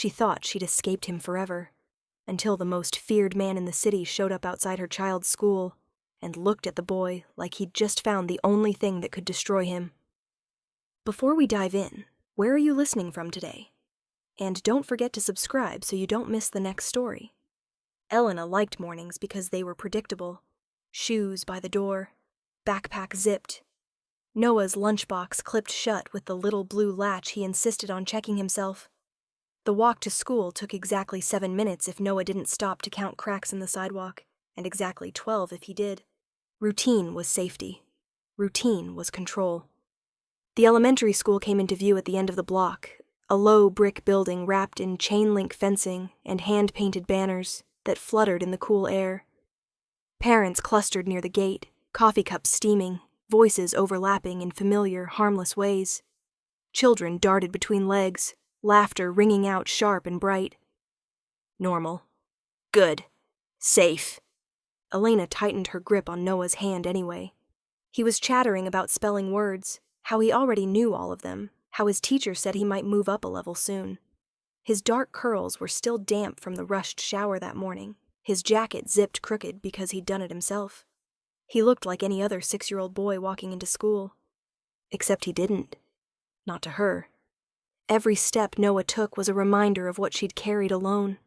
She thought she'd escaped him forever, until the most feared man in the city showed up outside her child's school and looked at the boy like he'd just found the only thing that could destroy him. Before we dive in, where are you listening from today? And don't forget to subscribe so you don't miss the next story. Elena liked mornings because they were predictable. Shoes by the door, backpack zipped, Noah's lunchbox clipped shut with the little blue latch he insisted on checking himself. The walk to school took exactly 7 minutes if Noah didn't stop to count cracks in the sidewalk, and exactly 12 if he did. Routine was safety. Routine was control. The elementary school came into view at the end of the block, a low brick building wrapped in chain-link fencing and hand-painted banners that fluttered in the cool air. Parents clustered near the gate, coffee cups steaming, voices overlapping in familiar, harmless ways. Children darted between legs, laughter ringing out sharp and bright. Normal. Good. Safe. Elena tightened her grip on Noah's hand anyway. He was chattering about spelling words, how he already knew all of them, how his teacher said he might move up a level soon. His dark curls were still damp from the rushed shower that morning, his jacket zipped crooked because he'd done it himself. He looked like any other 6-year-old boy walking into school. Except he didn't. Not to her. Every step Noah took was a reminder of what she'd carried alone.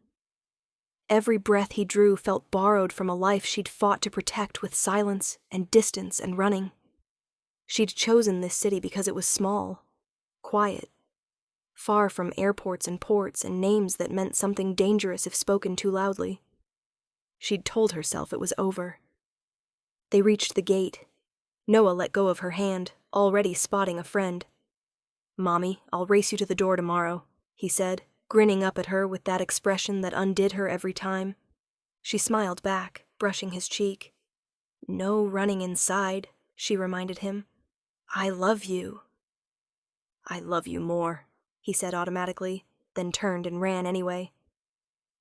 Every breath he drew felt borrowed from a life she'd fought to protect with silence and distance and running. She'd chosen this city because it was small, quiet, far from airports and ports and names that meant something dangerous if spoken too loudly. She'd told herself it was over. They reached the gate. Noah let go of her hand, already spotting a friend. "Mommy, I'll race you to the door tomorrow," he said, grinning up at her with that expression that undid her every time. She smiled back, brushing his cheek. "No running inside," she reminded him. "I love you." "I love you more," he said automatically, then turned and ran anyway.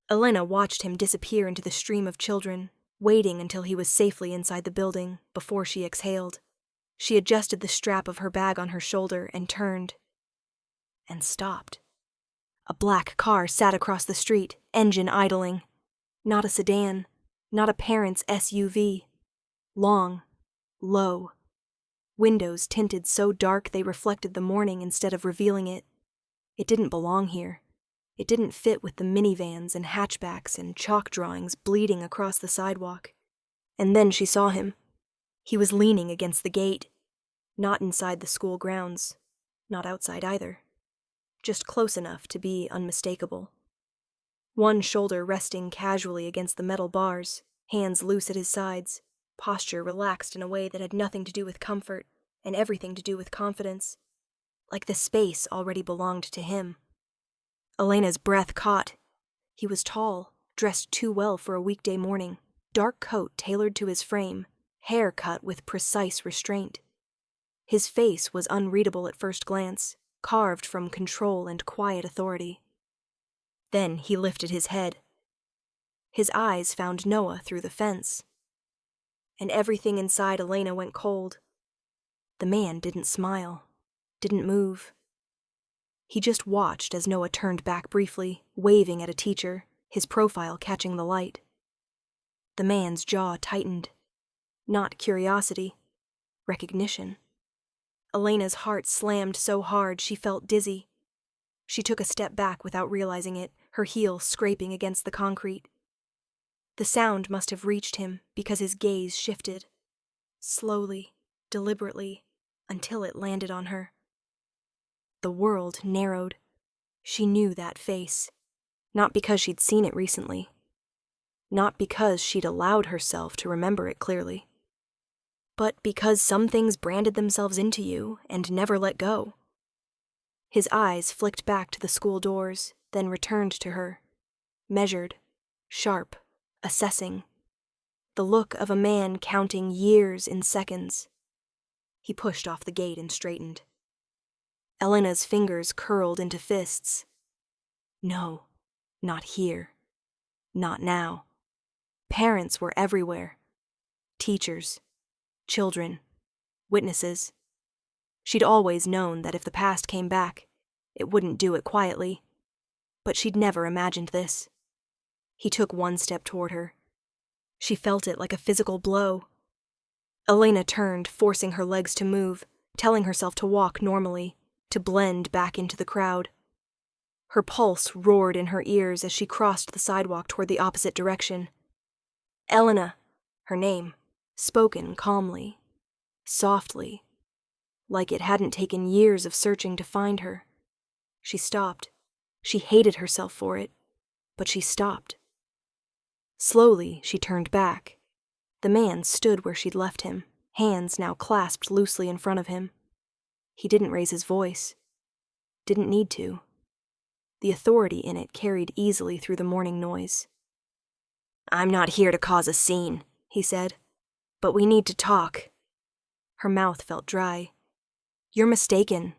Elena watched him disappear into the stream of children, waiting until he was safely inside the building before she exhaled. She adjusted the strap of her bag on her shoulder and turned. And stopped. A black car sat across the street, engine idling. Not a sedan, not a parent's SUV. Long, low. Windows tinted so dark they reflected the morning instead of revealing it. It didn't belong here. It didn't fit with the minivans and hatchbacks and chalk drawings bleeding across the sidewalk. And then she saw him. He was leaning against the gate. Not inside the school grounds. Not outside either. Just close enough to be unmistakable. One shoulder resting casually against the metal bars, hands loose at his sides, posture relaxed in a way that had nothing to do with comfort and everything to do with confidence. Like the space already belonged to him. Elena's breath caught. He was tall, dressed too well for a weekday morning, dark coat tailored to his frame, hair cut with precise restraint. His face was unreadable at first glance, carved from control and quiet authority. Then he lifted his head. His eyes found Noah through the fence. And everything inside Elena went cold. The man didn't smile, didn't move. He just watched as Noah turned back briefly, waving at a teacher, his profile catching the light. The man's jaw tightened. Not curiosity, recognition. Elena's heart slammed so hard she felt dizzy. She took a step back without realizing it, her heel scraping against the concrete. The sound must have reached him because his gaze shifted. Slowly, deliberately, until it landed on her. The world narrowed. She knew that face. Not because she'd seen it recently. Not because she'd allowed herself to remember it clearly. But because some things branded themselves into you and never let go. His eyes flicked back to the school doors, then returned to her. Measured, sharp, assessing. The look of a man counting years in seconds. He pushed off the gate and straightened. Elena's fingers curled into fists. No, not here. Not now. Parents were everywhere. Teachers. Children. Witnesses. She'd always known that if the past came back, it wouldn't do it quietly. but she'd never imagined this. He took one step toward her. She felt it like a physical blow. Elena turned, forcing her legs to move, telling herself to walk normally, to blend back into the crowd. Her pulse roared in her ears as she crossed the sidewalk toward the opposite direction. Elena, her name, spoken calmly, softly, like it hadn't taken years of searching to find her. She stopped. She hated herself for it, but she stopped. Slowly, she turned back. The man stood where she'd left him, hands now clasped loosely in front of him. He didn't raise his voice. Didn't need to. The authority in it carried easily through the morning noise. "I'm not here to cause a scene," he said, "but we need to talk." Her mouth felt dry. "You're mistaken,"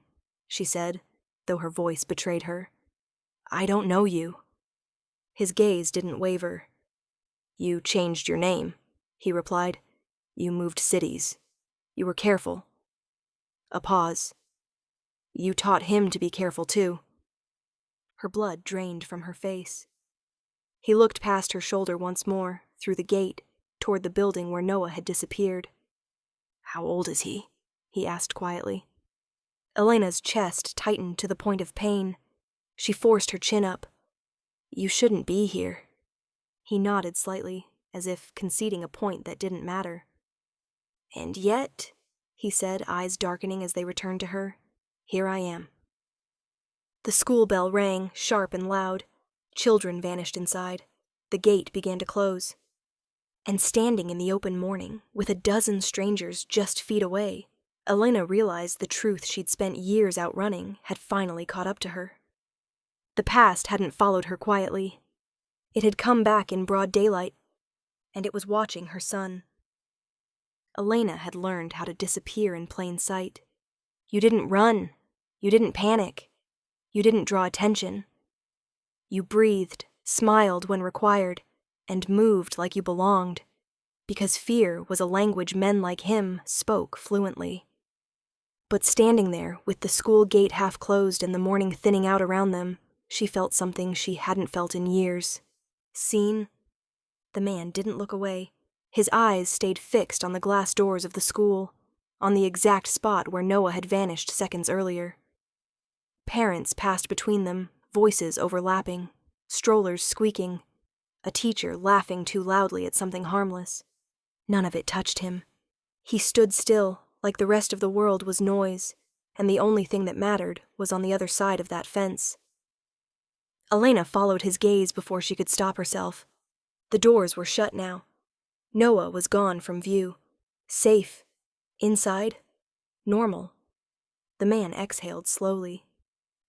she said, though her voice betrayed her. "I don't know you." His gaze didn't waver. "You changed your name," he replied. "You moved cities. You were careful." A pause. "You taught him to be careful, too." Her blood drained from her face. He looked past her shoulder once more, through the gate, toward the building where Noah had disappeared. "How old is he?" he asked quietly. Elena's chest tightened to the point of pain. She forced her chin up. "You shouldn't be here." He nodded slightly, as if conceding a point that didn't matter. "And yet," he said, eyes darkening as they returned to her, "here I am." The school bell rang, sharp and loud. Children vanished inside. The gate began to close. And standing in the open morning, with a dozen strangers just feet away, Elena realized the truth she'd spent years outrunning had finally caught up to her. The past hadn't followed her quietly. It had come back in broad daylight, and it was watching her son. Elena had learned how to disappear in plain sight. You didn't run. You didn't panic. You didn't draw attention. You breathed, smiled when required, and moved like you belonged, because fear was a language men like him spoke fluently. But standing there, with the school gate half closed and the morning thinning out around them, she felt something she hadn't felt in years. Seen? The man didn't look away. His eyes stayed fixed on the glass doors of the school, on the exact spot where Noah had vanished seconds earlier. Parents passed between them, voices overlapping, strollers squeaking, a teacher laughing too loudly at something harmless. None of it touched him. He stood still, like the rest of the world was noise, and the only thing that mattered was on the other side of that fence. Elena followed his gaze before she could stop herself. The doors were shut now. Noah was gone from view. Safe. Inside. Normal. The man exhaled slowly.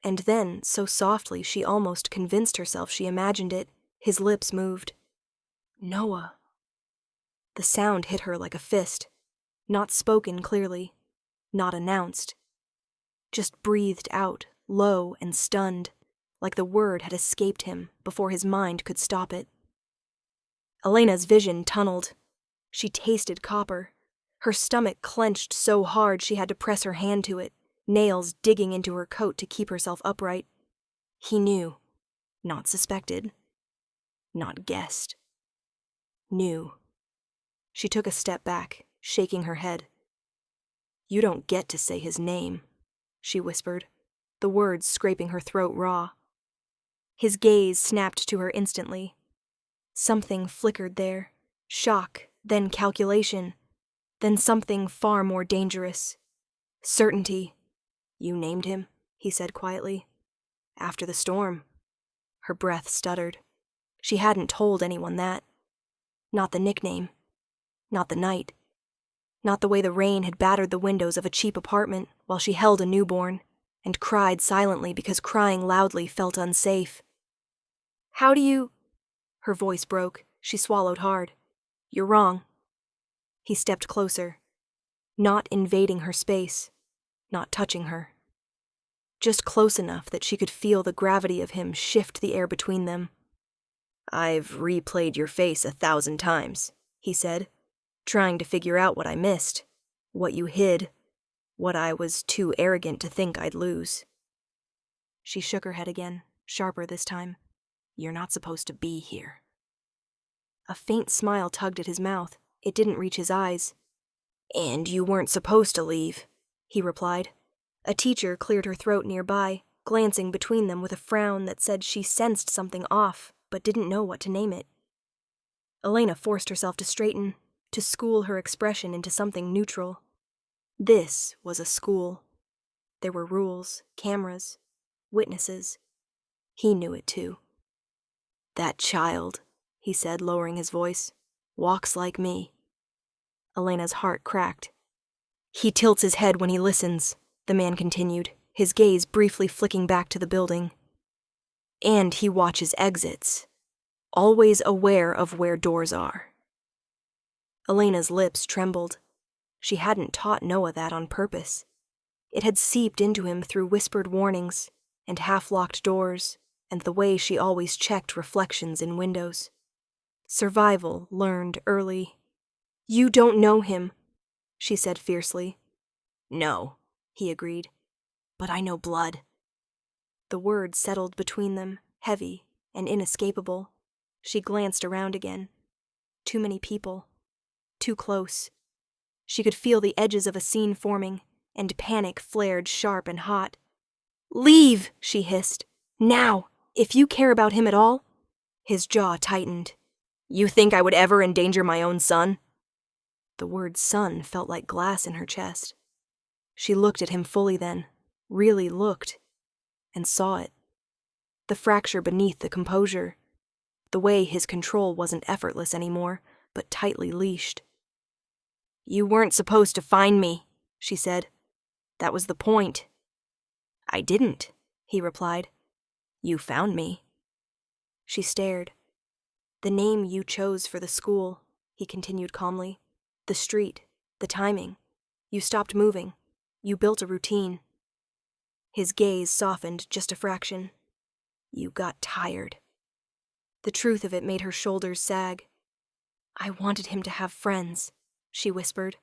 And then, so softly she almost convinced herself she imagined it, his lips moved. "Noah." The sound hit her like a fist. Not spoken clearly. Not announced. Just breathed out, low and stunned, like the word had escaped him before his mind could stop it. Elena's vision tunneled. She tasted copper. Her stomach clenched so hard she had to press her hand to it, nails digging into her coat to keep herself upright. He knew. Not suspected. Not guessed. Knew. She took a step back, shaking her head. "You don't get to say his name," she whispered, the words scraping her throat raw. His gaze snapped to her instantly. Something flickered there. Shock, then calculation, then something far more dangerous. Certainty. "You named him," he said quietly. "After the storm." Her breath stuttered. She hadn't told anyone that. Not the nickname. Not the night. Not the way the rain had battered the windows of a cheap apartment while she held a newborn, and cried silently because crying loudly felt unsafe. "How do you—" Her voice broke. She swallowed hard. "You're wrong." He stepped closer. Not invading her space. Not touching her. Just close enough that she could feel the gravity of him shift the air between them. "I've replayed your face 1,000 times, he said, trying to figure out what I missed, what you hid, what I was too arrogant to think I'd lose. She shook her head again, sharper this time. "You're not supposed to be here." A faint smile tugged at his mouth. It didn't reach his eyes. "And you weren't supposed to leave," he replied. A teacher cleared her throat nearby, glancing between them with a frown that said she sensed something off, but didn't know what to name it. Elena forced herself to straighten, to school her expression into something neutral. This was a school. There were rules, cameras, witnesses. He knew it too. "That child," he said, lowering his voice, "walks like me." Elena's heart cracked. "He tilts his head when he listens," the man continued, his gaze briefly flicking back to the building. "And he watches exits, always aware of where doors are." Elena's lips trembled. She hadn't taught Noah that on purpose. It had seeped into him through whispered warnings and half-locked doors and the way she always checked reflections in windows. Survival learned early. "You don't know him," she said fiercely. "No," he agreed, "but I know blood." The word settled between them, heavy and inescapable. She glanced around again. Too many people. Too close. She could feel the edges of a scene forming, and panic flared sharp and hot. "Leave," she hissed. "Now, if you care about him at all." His jaw tightened. "You think I would ever endanger my own son?" The word son felt like glass in her chest. She looked at him fully then, really looked, and saw it. The fracture beneath the composure. The way his control wasn't effortless anymore, but tightly leashed. "You weren't supposed to find me," she said. "That was the point." "I didn't," he replied. "You found me." She stared. "The name you chose for the school," he continued calmly. "The street, the timing. You stopped moving. You built a routine." His gaze softened just a fraction. "You got tired." The truth of it made her shoulders sag. "I wanted him to have friends," she whispered.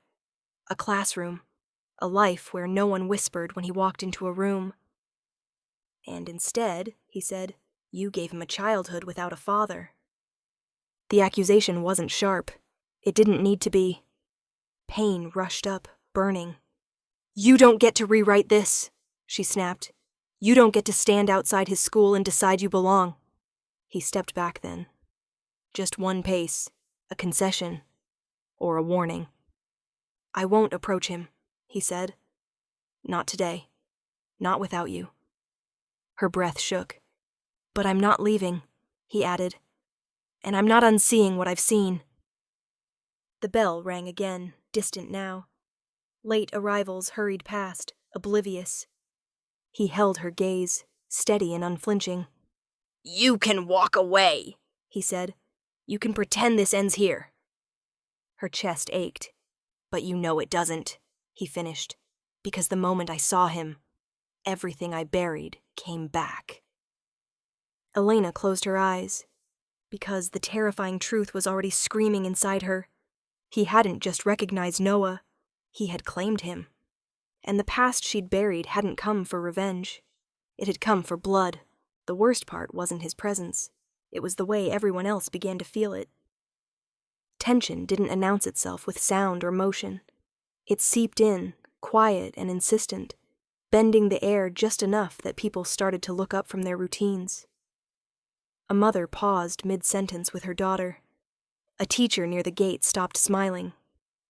"A classroom. A life where no one whispered when he walked into a room." "And instead," he said, "you gave him a childhood without a father." The accusation wasn't sharp. It didn't need to be. Pain rushed up, burning. "You don't get to rewrite this," she snapped. "You don't get to stand outside his school and decide you belong." He stepped back then. Just one pace, a concession, or a warning. "I won't approach him," he said. "Not today. Not without you." Her breath shook. "But I'm not leaving," he added. "And I'm not unseeing what I've seen." The bell rang again, distant now. Late arrivals hurried past, oblivious. He held her gaze, steady and unflinching. "You can walk away," he said. "You can pretend this ends here." Her chest ached. "But you know it doesn't," he finished, "because the moment I saw him, everything I buried came back." Elena closed her eyes, because the terrifying truth was already screaming inside her. He hadn't just recognized Noah, he had claimed him. And the past she'd buried hadn't come for revenge. It had come for blood. The worst part wasn't his presence. It was the way everyone else began to feel it. Tension didn't announce itself with sound or motion. It seeped in, quiet and insistent, bending the air just enough that people started to look up from their routines. A mother paused mid-sentence with her daughter. A teacher near the gate stopped smiling.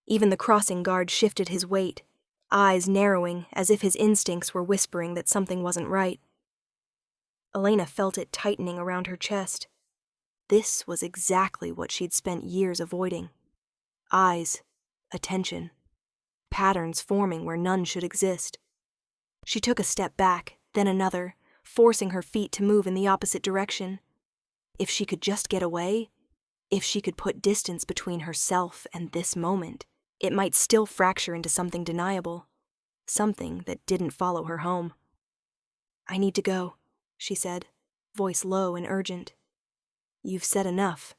Even the crossing guard shifted his weight, eyes narrowing as if his instincts were whispering that something wasn't right. Elena felt it tightening around her chest. This was exactly what she'd spent years avoiding. Eyes, attention, patterns forming where none should exist. She took a step back, then another, forcing her feet to move in the opposite direction. If she could just get away, if she could put distance between herself and this moment, it might still fracture into something deniable, something that didn't follow her home. "I need to go," she said, voice low and urgent. "You've said enough."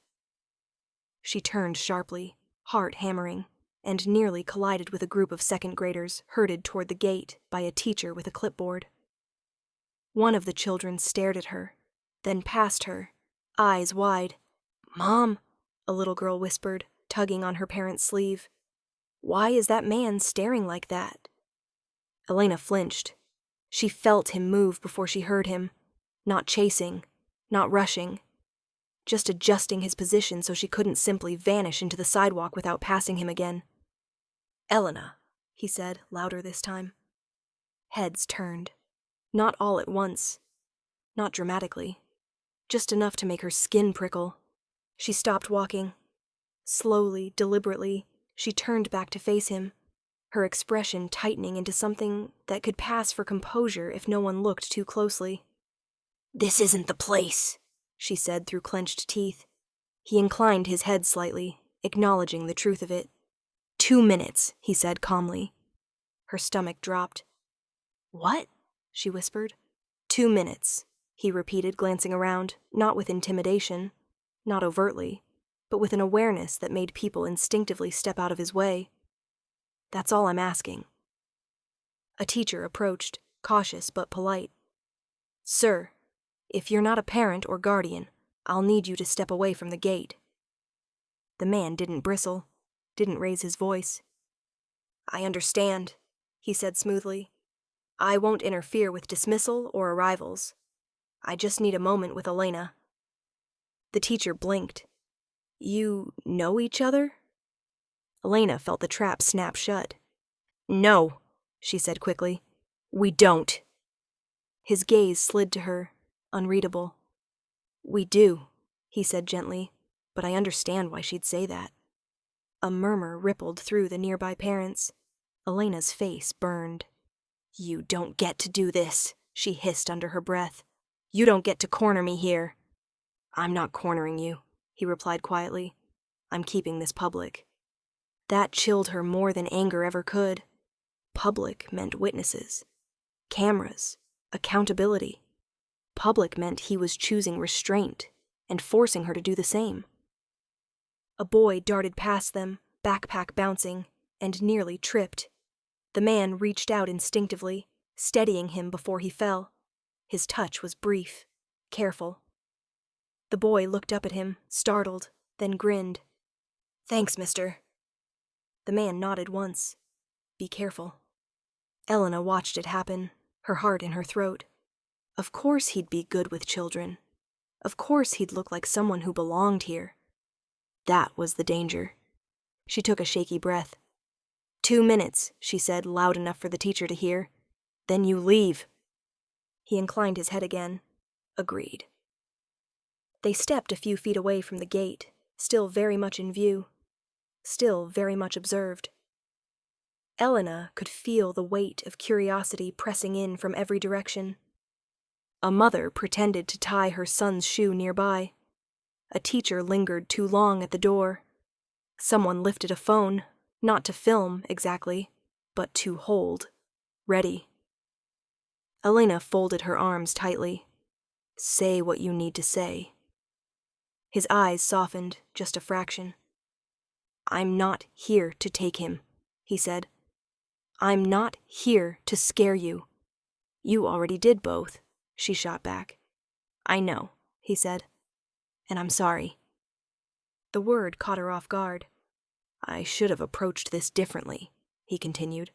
She turned sharply, heart hammering, and nearly collided with a group of second graders herded toward the gate by a teacher with a clipboard. One of the children stared at her, then past her, eyes wide. "Mom," a little girl whispered, tugging on her parent's sleeve. "Why is that man staring like that?" Elena flinched. She felt him move before she heard him, not chasing, not rushing, just adjusting his position so she couldn't simply vanish into the sidewalk without passing him again. "Elena," he said, louder this time. Heads turned. Not all at once. Not dramatically. Just enough to make her skin prickle. She stopped walking. Slowly, deliberately, she turned back to face him, her expression tightening into something that could pass for composure if no one looked too closely. "This isn't the place," she said through clenched teeth. He inclined his head slightly, acknowledging the truth of it. 2 minutes, he said calmly. Her stomach dropped. "What?" she whispered. 2 minutes, he repeated, glancing around, not with intimidation, not overtly, but with an awareness that made people instinctively step out of his way. "That's all I'm asking." A teacher approached, cautious but polite. "Sir, if you're not a parent or guardian, I'll need you to step away from the gate." The man didn't bristle, didn't raise his voice. "I understand," he said smoothly. "I won't interfere with dismissal or arrivals. I just need a moment with Elena." The teacher blinked. "You know each other?" Elena felt the trap snap shut. "No," she said quickly. "We don't." His gaze slid to her, unreadable. "We do," he said gently, but I understand why she'd say that. A murmur rippled through the nearby parents. Elena's face burned. "You don't get to do this," she hissed under her breath. "You don't get to corner me here." "I'm not cornering you," he replied quietly. "I'm keeping this public." That chilled her more than anger ever could. Public meant witnesses, cameras, accountability. Public meant he was choosing restraint and forcing her to do the same. A boy darted past them, backpack bouncing, and nearly tripped. The man reached out instinctively, steadying him before he fell. His touch was brief, careful. The boy looked up at him, startled, then grinned. "Thanks, mister." The man nodded once. "Be careful." Elena watched it happen, her heart in her throat. Of course he'd be good with children. Of course he'd look like someone who belonged here. That was the danger. She took a shaky breath. 2 minutes, she said, loud enough for the teacher to hear. "Then you leave." He inclined his head again. Agreed. They stepped a few feet away from the gate, still very much in view, still very much observed. Elena could feel the weight of curiosity pressing in from every direction. A mother pretended to tie her son's shoe nearby. A teacher lingered too long at the door. Someone lifted a phone, not to film, exactly, but to hold, ready. Elena folded her arms tightly. "Say what you need to say." His eyes softened, just a fraction. "I'm not here to take him," he said. "I'm not here to scare you." "You already did both," she shot back. "I know," he said. "And I'm sorry." The word caught her off guard. "I should have approached this differently," he continued.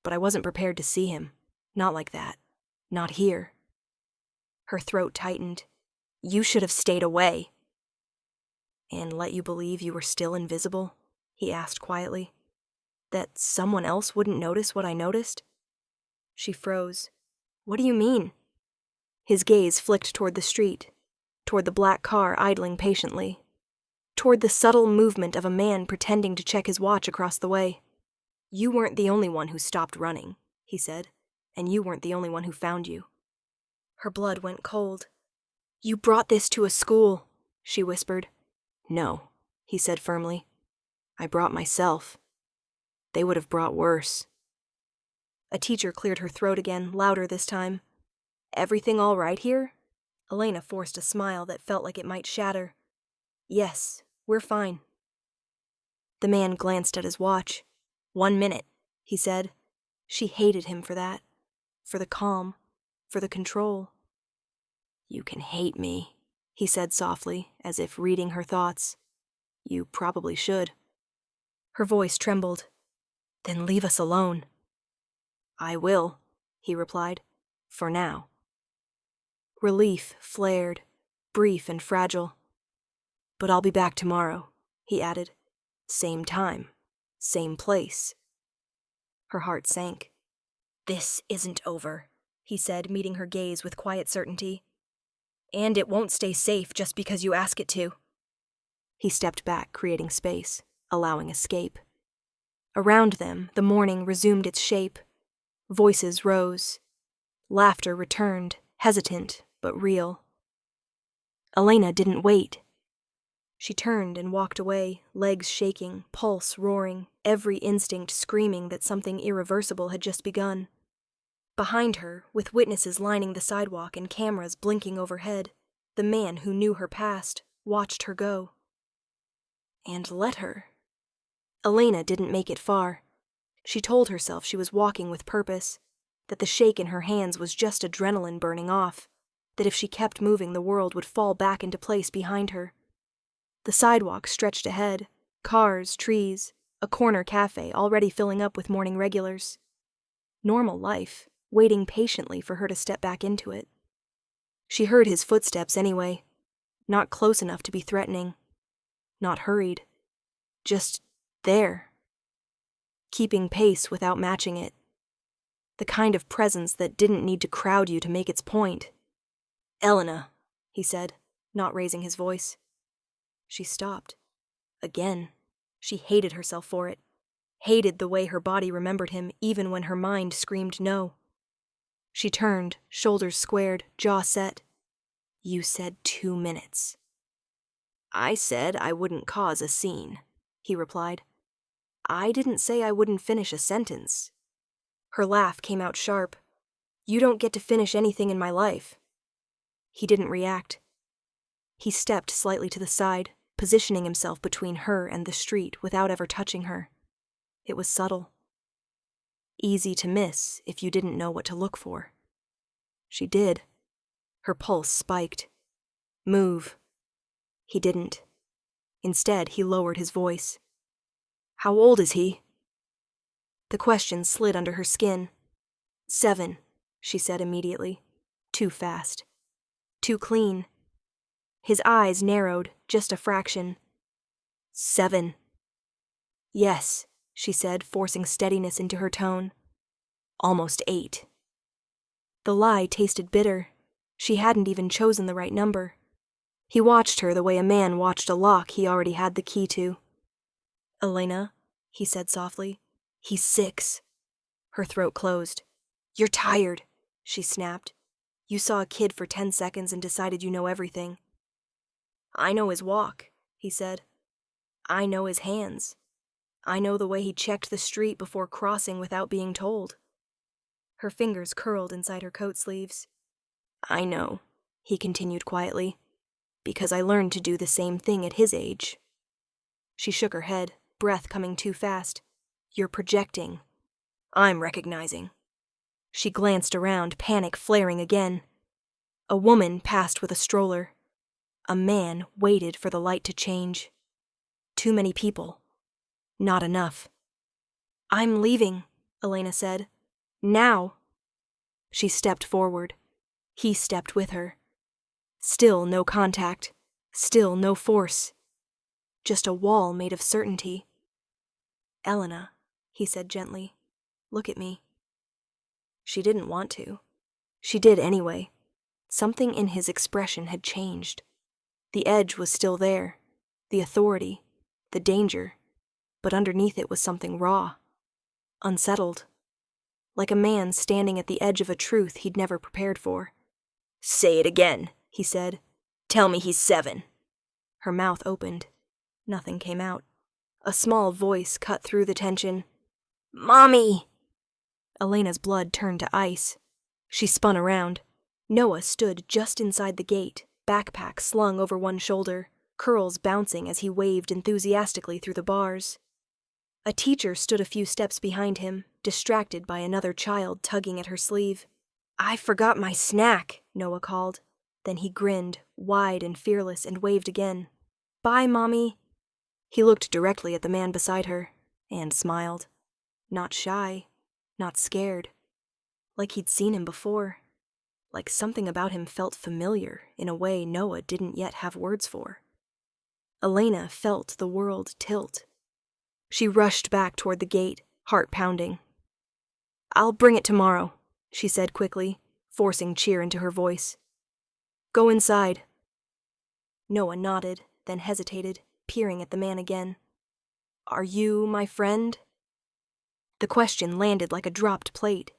"But I wasn't prepared to see him. Not like that. Not here." Her throat tightened. "You should have stayed away." "And let you believe you were still invisible?" he asked quietly. "That someone else wouldn't notice what I noticed?" She froze. "What do you mean?" His gaze flicked toward the street, toward the black car idling patiently, toward the subtle movement of a man pretending to check his watch across the way. "You weren't the only one who stopped running," he said, "and you weren't the only one who found you." Her blood went cold. "You brought this to a school," she whispered. "No," he said firmly. "I brought myself. They would have brought worse." A teacher cleared her throat again, louder this time. "Everything all right here?" Elena forced a smile that felt like it might shatter. "Yes, we're fine." The man glanced at his watch. 1 minute, he said. She hated him for that, for the calm, for the control. You can hate me, he said softly, as if reading her thoughts. You probably should. Her voice trembled. Then leave us alone. I will, he replied. For now. Relief flared, brief and fragile. But I'll be back tomorrow, he added. Same time, same place. Her heart sank. This isn't over, he said, meeting her gaze with quiet certainty. And it won't stay safe just because you ask it to. He stepped back, creating space, allowing escape. Around them, the morning resumed its shape. Voices rose. Laughter returned, hesitant but real. Elena didn't wait. She turned and walked away, legs shaking, pulse roaring, every instinct screaming that something irreversible had just begun. Behind her, with witnesses lining the sidewalk and cameras blinking overhead, the man who knew her past watched her go. And let her. Elena didn't make it far. She told herself she was walking with purpose, that the shake in her hands was just adrenaline burning off, that if she kept moving the world would fall back into place behind her. The sidewalk stretched ahead, cars, trees, a corner cafe already filling up with morning regulars. Normal life, waiting patiently for her to step back into it. She heard his footsteps anyway, not close enough to be threatening, not hurried, just there, keeping pace without matching it. The kind of presence that didn't need to crowd you to make its point. Elena, he said, not raising his voice. She stopped. Again. She hated herself for it. Hated the way her body remembered him even when her mind screamed no. She turned, shoulders squared, jaw set. You said 2 minutes. I said I wouldn't cause a scene, he replied. I didn't say I wouldn't finish a sentence. Her laugh came out sharp. You don't get to finish anything in my life. He didn't react. He stepped slightly to the side, positioning himself between her and the street without ever touching her. It was subtle. Easy to miss if you didn't know what to look for. She did. Her pulse spiked. Move. He didn't. Instead, he lowered his voice. How old is he? The question slid under her skin. 7, she said immediately. Too fast. Too clean. His eyes narrowed, just a fraction. 7. Yes, she said, forcing steadiness into her tone. Almost 8. The lie tasted bitter. She hadn't even chosen the right number. He watched her the way a man watched a lock he already had the key to. Elena, he said softly, he's 6. Her throat closed. You're tired, she snapped. You saw a kid for 10 seconds and decided you know everything. I know his walk, he said. I know his hands. I know the way he checked the street before crossing without being told. Her fingers curled inside her coat sleeves. I know, he continued quietly, because I learned to do the same thing at his age. She shook her head, breath coming too fast. You're projecting. I'm recognizing. She glanced around, panic flaring again. A woman passed with a stroller. A man waited for the light to change. Too many people. Not enough. I'm leaving, Elena said. Now. She stepped forward. He stepped with her. Still no contact. Still no force. Just a wall made of certainty. Elena, he said gently, look at me. She didn't want to. She did anyway. Something in his expression had changed. The edge was still there, the authority, the danger, but underneath it was something raw, unsettled, like a man standing at the edge of a truth he'd never prepared for. Say it again, he said. Tell me he's 7. Her mouth opened. Nothing came out. A small voice cut through the tension. Mommy! Elena's blood turned to ice. She spun around. Noah stood just inside the gate, backpack slung over one shoulder, curls bouncing as he waved enthusiastically through the bars. A teacher stood a few steps behind him, distracted by another child tugging at her sleeve. I forgot my snack, Noah called. Then he grinned, wide and fearless, and waved again. "Bye, Mommy." He looked directly at the man beside her, and smiled. Not shy, not scared. Like he'd seen him before. Like something about him felt familiar in a way Noah didn't yet have words for. Elena felt the world tilt. She rushed back toward the gate, heart pounding. "I'll bring it tomorrow," she said quickly, forcing cheer into her voice. "Go inside." Noah nodded, then hesitated, peering at the man again. "Are you my friend?" The question landed like a dropped plate.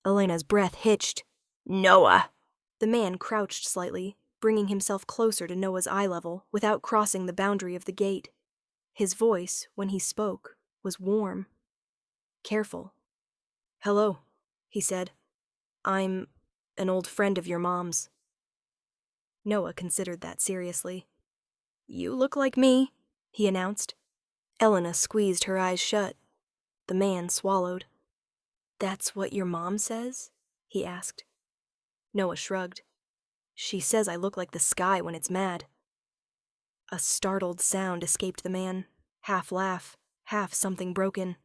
Elena's breath hitched. "Noah!" The man crouched slightly, bringing himself closer to Noah's eye level without crossing the boundary of the gate. His voice, when he spoke, was warm. Careful. "Hello," he said. "I'm an old friend of your mom's." Noah considered that seriously. "You look like me," he announced. Elena squeezed her eyes shut. The man swallowed. "That's what your mom says?" he asked. Noah shrugged. "She says I look like the sky when it's mad." A startled sound escaped the man, half laugh, half something broken.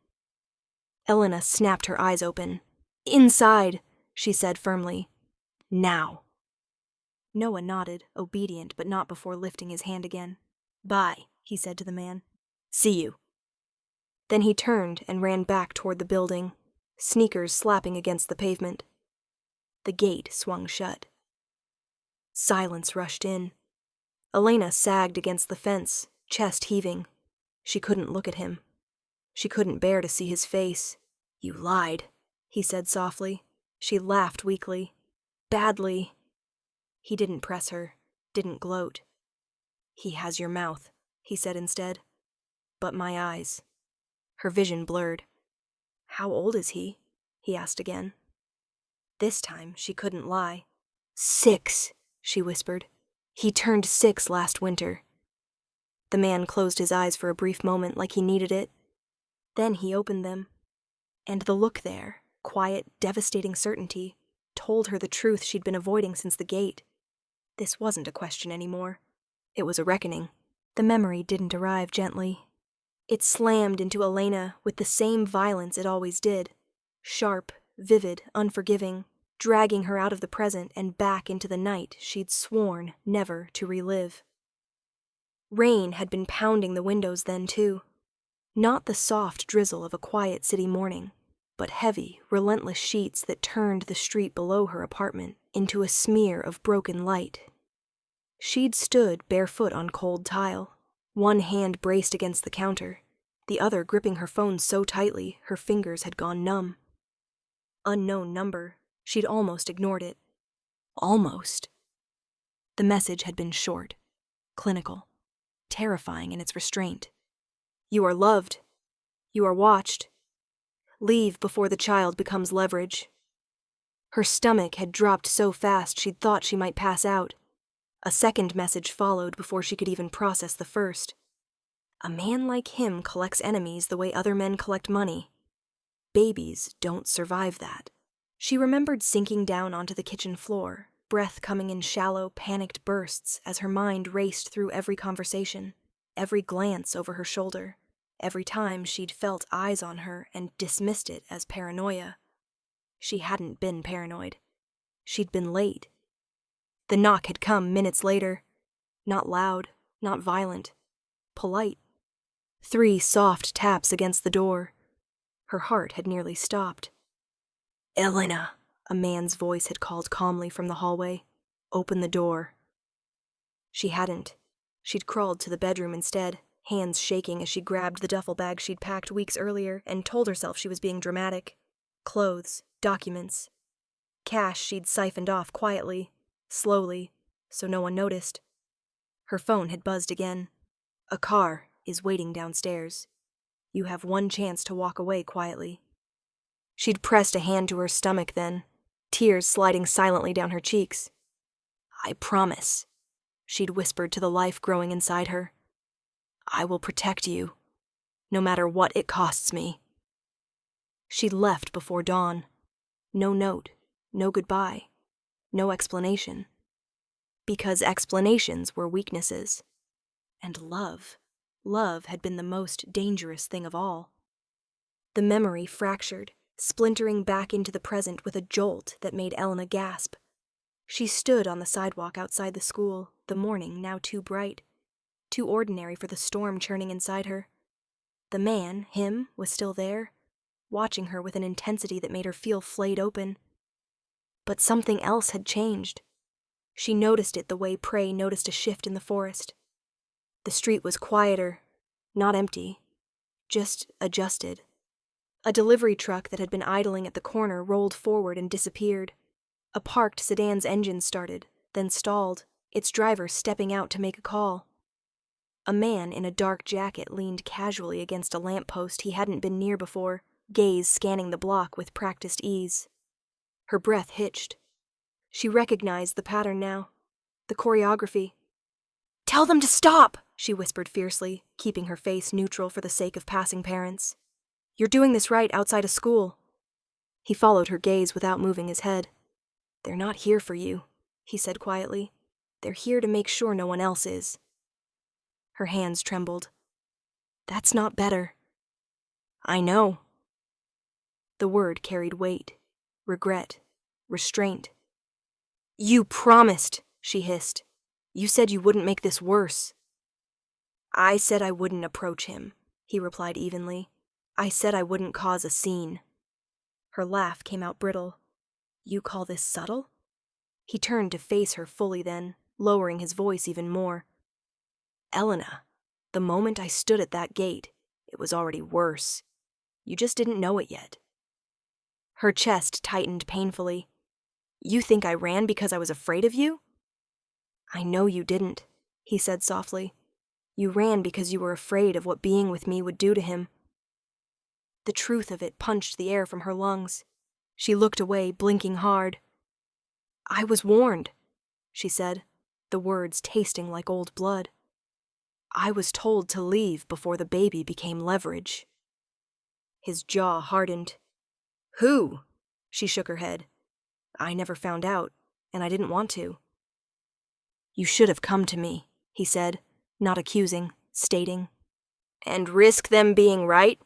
Elena snapped her eyes open. "Inside," she said firmly. "Now." Noah nodded, obedient but not before lifting his hand again. "Bye," he said to the man. "See you." Then he turned and ran back toward the building, sneakers slapping against the pavement. The gate swung shut. Silence rushed in. Elena sagged against the fence, chest heaving. She couldn't look at him. She couldn't bear to see his face. "You lied," he said softly. She laughed weakly. "Badly." He didn't press her, didn't gloat. "He has your mouth," he said instead. "But my eyes." Her vision blurred. "How old is he?" he asked again. This time she couldn't lie. "6, she whispered. "He turned 6 last winter." The man closed his eyes for a brief moment like he needed it. Then he opened them. And the look there, quiet, devastating certainty, told her the truth she'd been avoiding since the gate. This wasn't a question anymore. It was a reckoning. The memory didn't arrive gently. It slammed into Elena with the same violence it always did. Sharp, vivid, unforgiving, dragging her out of the present and back into the night she'd sworn never to relive. Rain had been pounding the windows then, too. Not the soft drizzle of a quiet city morning, but heavy, relentless sheets that turned the street below her apartment into a smear of broken light. She'd stood barefoot on cold tile, one hand braced against the counter, the other gripping her phone so tightly her fingers had gone numb. Unknown number, she'd almost ignored it. Almost. The message had been short, clinical, terrifying in its restraint. "You are loved. You are watched. Leave before the child becomes leverage." Her stomach had dropped so fast she'd thought she might pass out. A second message followed before she could even process the first. A man like him collects enemies the way other men collect money. Babies don't survive that. She remembered sinking down onto the kitchen floor, breath coming in shallow, panicked bursts as her mind raced through every conversation, every glance over her shoulder, every time she'd felt eyes on her and dismissed it as paranoia. She hadn't been paranoid. She'd been late. The knock had come minutes later. Not loud, not violent. Polite. 3 soft taps against the door. Her heart had nearly stopped. "Elena," a man's voice had called calmly from the hallway. "Open the door." She hadn't. She'd crawled to the bedroom instead, hands shaking as she grabbed the duffel bag she'd packed weeks earlier and told herself she was being dramatic. Clothes, documents. Cash she'd siphoned off quietly, slowly, so no one noticed. Her phone had buzzed again. "A car is waiting downstairs. You have one chance to walk away quietly." She'd pressed a hand to her stomach then, tears sliding silently down her cheeks. "I promise," she'd whispered to the life growing inside her. "I will protect you, no matter what it costs me." She'd left before dawn. No note, no goodbye, no explanation. because explanations were weaknesses. And love had been the most dangerous thing of all. The memory fractured, splintering back into the present with a jolt that made Elena gasp. She stood on the sidewalk outside the school, the morning now too bright, too ordinary for the storm churning inside her. The man, him, was still there, watching her with an intensity that made her feel flayed open. But something else had changed. She noticed it the way Prey noticed a shift in the forest. The street was quieter, not empty, just adjusted. A delivery truck that had been idling at the corner rolled forward and disappeared. A parked sedan's engine started, then stalled, its driver stepping out to make a call. A man in a dark jacket leaned casually against a lamppost he hadn't been near before, gaze scanning the block with practiced ease. Her breath hitched. She recognized the pattern now, the choreography. "Tell them to stop!" she whispered fiercely, keeping her face neutral for the sake of passing parents. "You're doing this right outside of school." He followed her gaze without moving his head. "They're not here for you," he said quietly. "They're here to make sure no one else is." Her hands trembled. "That's not better." "I know." The word carried weight, regret, restraint. "You promised," she hissed. "You said you wouldn't make this worse." "I said I wouldn't approach him," he replied evenly. "I said I wouldn't cause a scene." Her laugh came out brittle. "You call this subtle?" He turned to face her fully then, lowering his voice even more. "Elena, the moment I stood at that gate, it was already worse. You just didn't know it yet." Her chest tightened painfully. "You think I ran because I was afraid of you?" "I know you didn't," he said softly. "You ran because you were afraid of what being with me would do to him." The truth of it punched the air from her lungs. She looked away, blinking hard. "I was warned," she said, the words tasting like old blood. "I was told to leave before the baby became leverage." His jaw hardened. "Who?" She shook her head. "I never found out, and I didn't want to." "You should have come to me," he said, not accusing, stating. "And risk them being right?"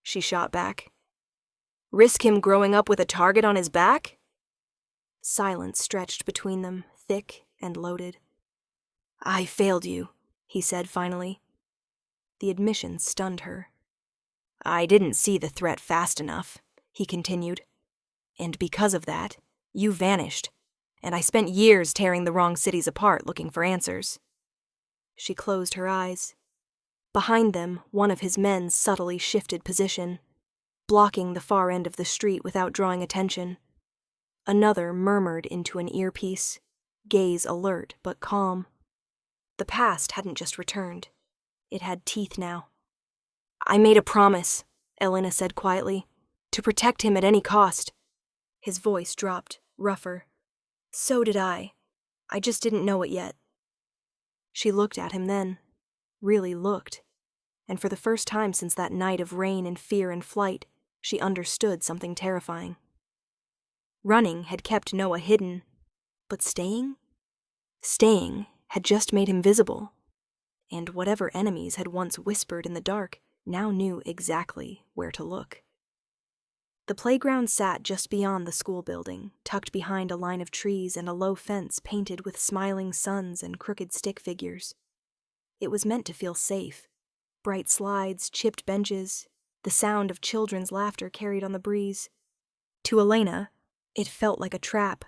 she shot back. "Risk him growing up with a target on his back?" Silence stretched between them, thick and loaded. "I failed you," he said finally. The admission stunned her. "I didn't see the threat fast enough," he continued. "And because of that, you vanished, and I spent years tearing the wrong cities apart looking for answers." She closed her eyes. Behind them, one of his men subtly shifted position, blocking the far end of the street without drawing attention. Another murmured into an earpiece, gaze alert but calm. The past hadn't just returned. It had teeth now. "I made a promise," Elena said quietly, "to protect him at any cost." His voice dropped, rougher. "So did I. I just didn't know it yet." She looked at him then, really looked, and for the first time since that night of rain and fear and flight, she understood something terrifying. Running had kept Noah hidden, but staying? Staying had just made him visible, and whatever enemies had once whispered in the dark now knew exactly where to look. The playground sat just beyond the school building, tucked behind a line of trees and a low fence painted with smiling suns and crooked stick figures. It was meant to feel safe. Bright slides, chipped benches, the sound of children's laughter carried on the breeze. To Elena, it felt like a trap.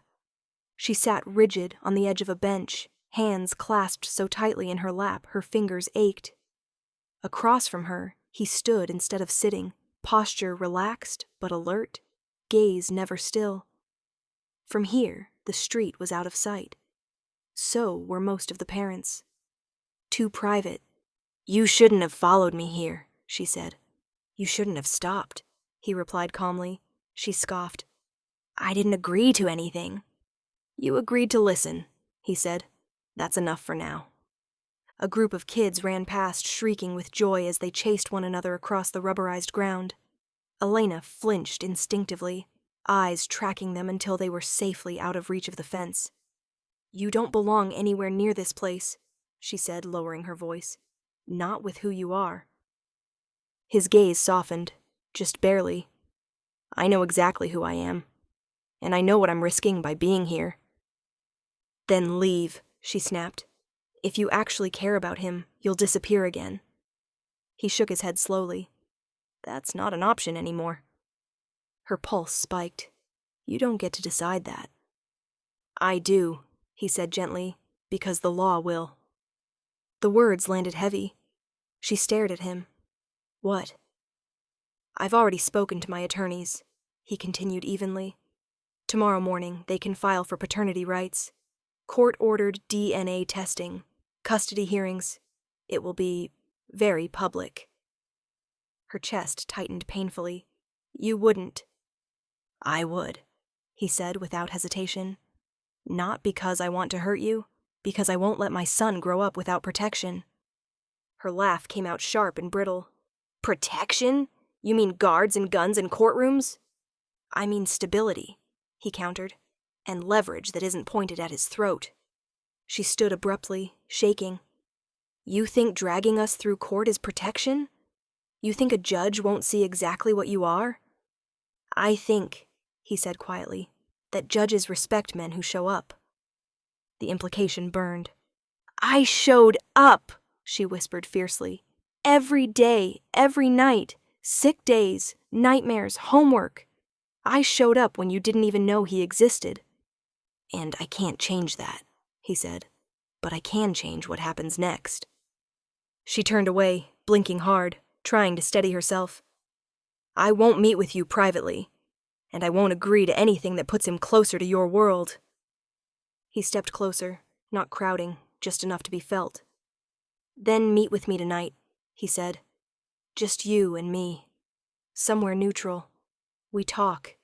She sat rigid on the edge of a bench, hands clasped so tightly in her lap her fingers ached. Across from her, he stood instead of sitting, posture relaxed but alert, gaze never still. From here, the street was out of sight. So were most of the parents. Too private. "You shouldn't have followed me here," she said. "You shouldn't have stopped," he replied calmly. She scoffed. "I didn't agree to anything." "You agreed to listen," he said. "That's enough for now." A group of kids ran past, shrieking with joy as they chased one another across the rubberized ground. Elena flinched instinctively, eyes tracking them until they were safely out of reach of the fence. You don't belong anywhere near this place, she said, lowering her voice. Not with who you are. His gaze softened, just barely. I know exactly who I am, and I know what I'm risking by being here. Then leave, she snapped. If you actually care about him, you'll disappear again. He shook his head slowly. That's not an option anymore. Her pulse spiked. You don't get to decide that. I do, he said gently, because the law will. The words landed heavy. She stared at him. What? I've already spoken to my attorneys, he continued evenly. Tomorrow morning, they can file for paternity rights. Court-ordered DNA testing. Custody hearings. It will be very public. Her chest tightened painfully. You wouldn't. I would, he said without hesitation. Not because I want to hurt you, because I won't let my son grow up without protection. Her laugh came out sharp and brittle. Protection? You mean guards and guns in courtrooms? I mean stability, he countered, and leverage that isn't pointed at his throat. She stood abruptly, shaking. You think dragging us through court is protection? You think a judge won't see exactly what you are? I think, he said quietly, that judges respect men who show up. The implication burned. I showed up, she whispered fiercely. Every day, every night, sick days, nightmares, homework. I showed up when you didn't even know he existed. And I can't change that, he said, but I can change what happens next. She turned away, blinking hard, trying to steady herself. I won't meet with you privately, and I won't agree to anything that puts him closer to your world. He stepped closer, not crowding, just enough to be felt. Then meet with me tonight, he said. Just you and me. Somewhere neutral. We talk.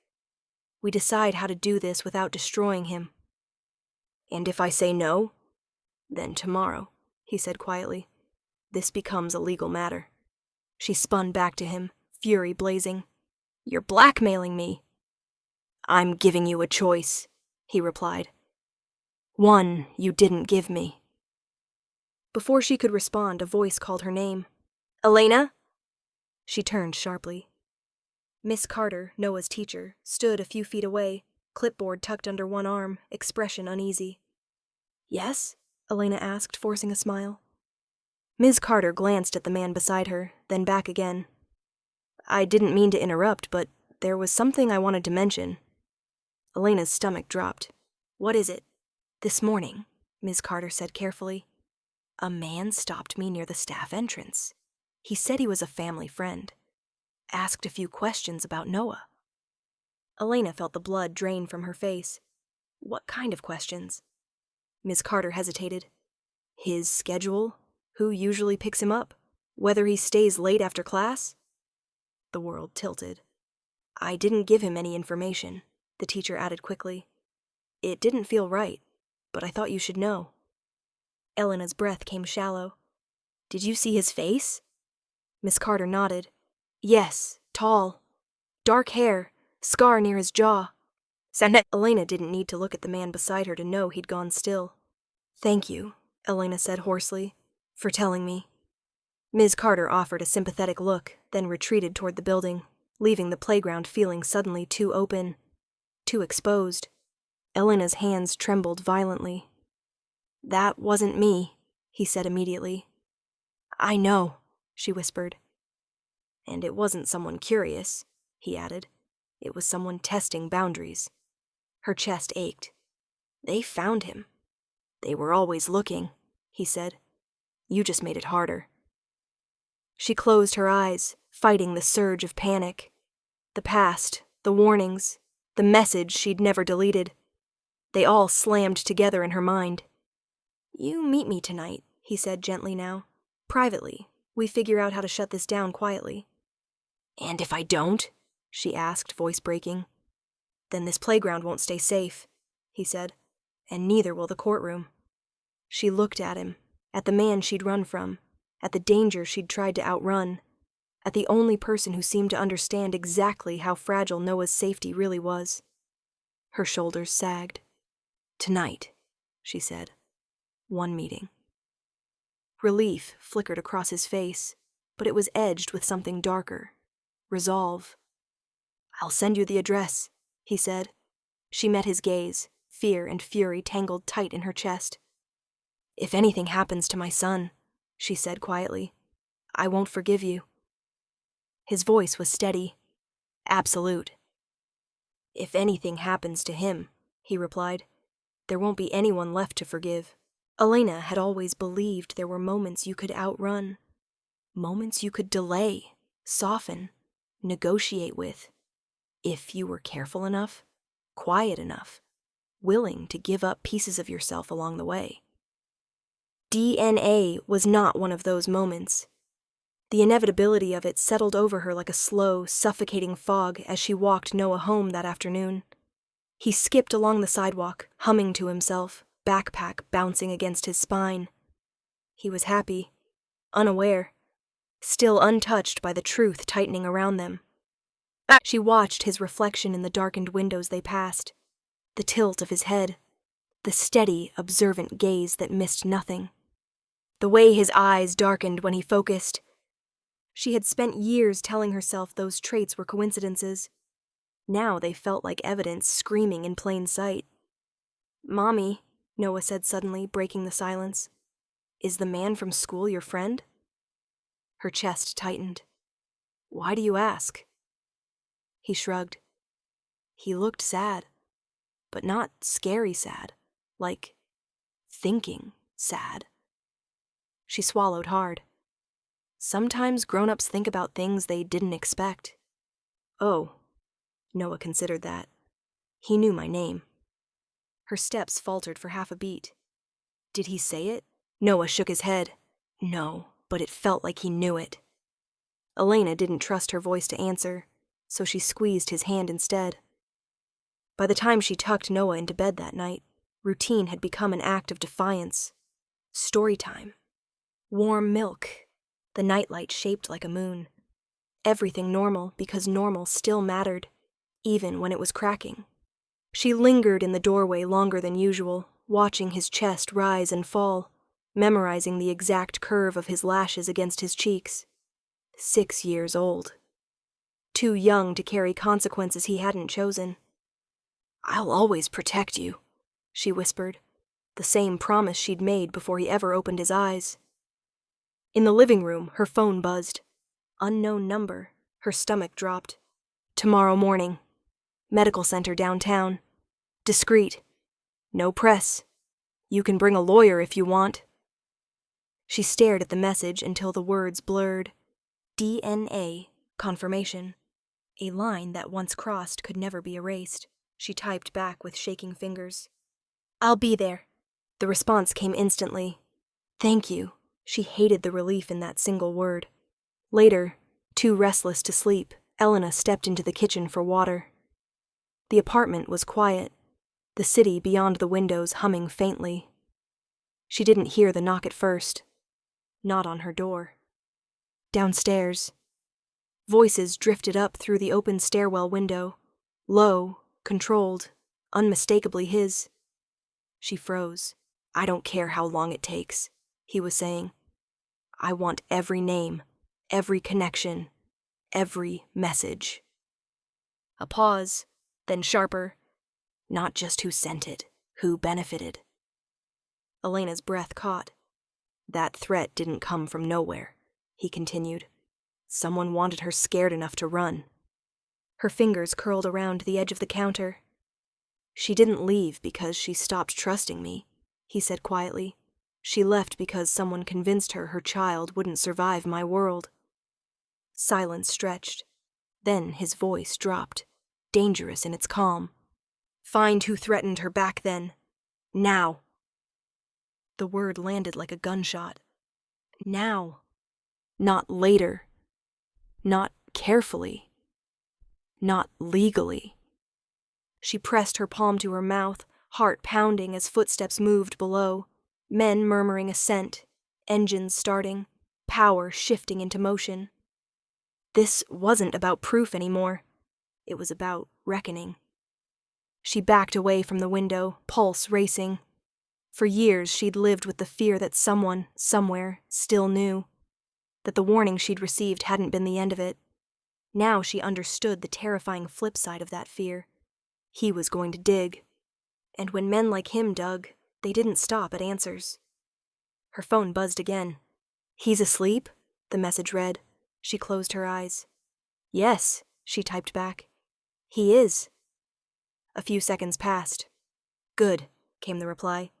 We decide how to do this without destroying him. And if I say no, then tomorrow, he said quietly, this becomes a legal matter. She spun back to him, fury blazing. You're blackmailing me. I'm giving you a choice, he replied. One you didn't give me. Before she could respond, a voice called her name. Elena? She turned sharply. Miss Carter, Noah's teacher, stood a few feet away, clipboard tucked under one arm, expression uneasy. Yes? Elena asked, forcing a smile. Ms. Carter glanced at the man beside her, then back again. I didn't mean to interrupt, but there was something I wanted to mention. Elena's stomach dropped. What is it? This morning, Ms. Carter said carefully, a man stopped me near the staff entrance. He said he was a family friend. Asked a few questions about Noah. Elena felt the blood drain from her face. What kind of questions? Ms. Carter hesitated. His schedule? Who usually picks him up? Whether he stays late after class? The world tilted. I didn't give him any information, the teacher added quickly. It didn't feel right, but I thought you should know. Elena's breath came shallow. Did you see his face? Miss Carter nodded. Yes, tall. Dark hair, scar near his jaw. Elena didn't need to look at the man beside her to know he'd gone still. Thank you, Elena said hoarsely, for telling me. Ms. Carter offered a sympathetic look, then retreated toward the building, leaving the playground feeling suddenly too open, too exposed. Elena's hands trembled violently. That wasn't me, he said immediately. I know, she whispered. And it wasn't someone curious, he added. It was someone testing boundaries. Her chest ached. They found him. They were always looking, he said. You just made it harder. She closed her eyes, fighting the surge of panic. The past, the warnings, the message she'd never deleted. They all slammed together in her mind. You meet me tonight, he said gently now. Privately, we figure out how to shut this down quietly. And if I don't? She asked, voice breaking. Then this playground won't stay safe, he said, and neither will the courtroom. She looked at him, at the man she'd run from, at the danger she'd tried to outrun, at the only person who seemed to understand exactly how fragile Noah's safety really was. Her shoulders sagged. Tonight, she said. "One meeting." Relief flickered across his face, but it was edged with something darker. Resolve. "I'll send you the address," he said. She met his gaze, fear and fury tangled tight in her chest. "If anything happens to my son," she said quietly, "I won't forgive you." His voice was steady, absolute. "If anything happens to him," he replied, "there won't be anyone left to forgive." Elena had always believed there were moments you could outrun, moments you could delay, soften, negotiate with, if you were careful enough, quiet enough, willing to give up pieces of yourself along the way. DNA was not one of those moments. The inevitability of it settled over her like a slow, suffocating fog as she walked Noah home that afternoon. He skipped along the sidewalk, humming to himself, backpack bouncing against his spine. He was happy, unaware, still untouched by the truth tightening around them. She watched his reflection in the darkened windows they passed, the tilt of his head, the steady, observant gaze that missed nothing, the way his eyes darkened when he focused. She had spent years telling herself those traits were coincidences. Now they felt like evidence screaming in plain sight. "Mommy," Noah said suddenly, breaking the silence, "is the man from school your friend?" Her chest tightened. "Why do you ask?" He shrugged. He looked sad, but not scary sad, like thinking sad. She swallowed hard. Sometimes grown-ups think about things they didn't expect. "Oh," Noah considered that. "He knew my name." Her steps faltered for half a beat. Did he say it? Noah shook his head. No, but it felt like he knew it. Elena didn't trust her voice to answer, so she squeezed his hand instead. By the time she tucked Noah into bed that night, routine had become an act of defiance. Story time. Warm milk. The nightlight shaped like a moon. Everything normal because normal still mattered, even when it was cracking. She lingered in the doorway longer than usual, watching his chest rise and fall, memorizing the exact curve of his lashes against his cheeks. 6 years old. Too young to carry consequences he hadn't chosen. "I'll always protect you," she whispered, the same promise she'd made before he ever opened his eyes. In the living room, her phone buzzed. Unknown number. Her stomach dropped. "Tomorrow morning. Medical center downtown. Discreet. No press. You can bring a lawyer if you want." She stared at the message until the words blurred. DNA confirmation. A line that once crossed could never be erased. She typed back with shaking fingers. "I'll be there." The response came instantly. "Thank you." She hated the relief in that single word. Later, too restless to sleep, Elena stepped into the kitchen for water. The apartment was quiet, the city beyond the windows humming faintly. She didn't hear the knock at first. Not on her door. Downstairs. Voices drifted up through the open stairwell window, low, controlled, unmistakably his. She froze. "I don't care how long it takes," he was saying. "I want every name, every connection, every message." A pause, then sharper. "Not just who sent it, who benefited." Elena's breath caught. "That threat didn't come from nowhere," he continued. "Someone wanted her scared enough to run." Her fingers curled around the edge of the counter. "She didn't leave because she stopped trusting me," he said quietly. "She left because someone convinced her child wouldn't survive my world." Silence stretched. Then his voice dropped, dangerous in its calm. "Find who threatened her back then. Now." The word landed like a gunshot. Now. Not later. Not carefully. Not legally. She pressed her palm to her mouth, heart pounding as footsteps moved below. Men murmuring assent, engines starting, power shifting into motion. This wasn't about proof anymore. It was about reckoning. She backed away from the window, pulse racing. For years, she'd lived with the fear that someone, somewhere, still knew. That the warning she'd received hadn't been the end of it. Now she understood the terrifying flip side of that fear. He was going to dig. And when men like him dug, they didn't stop at answers. Her phone buzzed again. "He's asleep?" the message read. She closed her eyes. "Yes," she typed back. "He is." A few seconds passed. "Good," came the reply.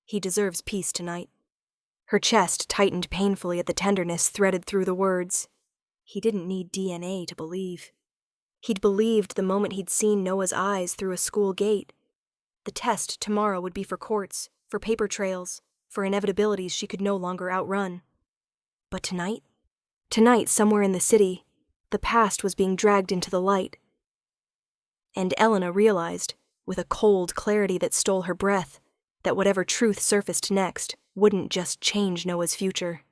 "He deserves peace tonight." Her chest tightened painfully at the tenderness threaded through the words. He didn't need DNA to believe. He'd believed the moment he'd seen Noah's eyes through a school gate. The test tomorrow would be for courts, for paper trails, for inevitabilities she could no longer outrun. But tonight? Tonight, somewhere in the city, the past was being dragged into the light. And Elena realized, with a cold clarity that stole her breath, that whatever truth surfaced next wouldn't just change Noah's future.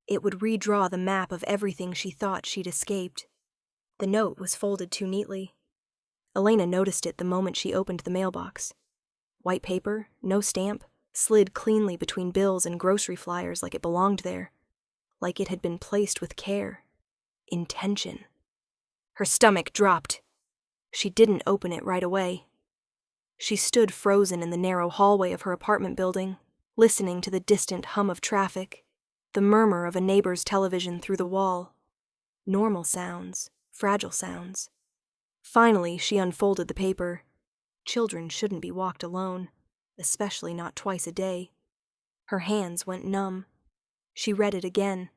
It would redraw the map of everything she thought she'd escaped. The note was folded too neatly. Elena noticed it the moment she opened the mailbox. White paper, no stamp, slid cleanly between bills and grocery flyers like it belonged there. Like it had been placed with care. Intention. Her stomach dropped. She didn't open it right away. She stood frozen in the narrow hallway of her apartment building, listening to the distant hum of traffic, the murmur of a neighbor's television through the wall. Normal sounds, fragile sounds. Finally, she unfolded the paper. Children shouldn't be walked alone, especially not twice a day. Her hands went numb. She read it again,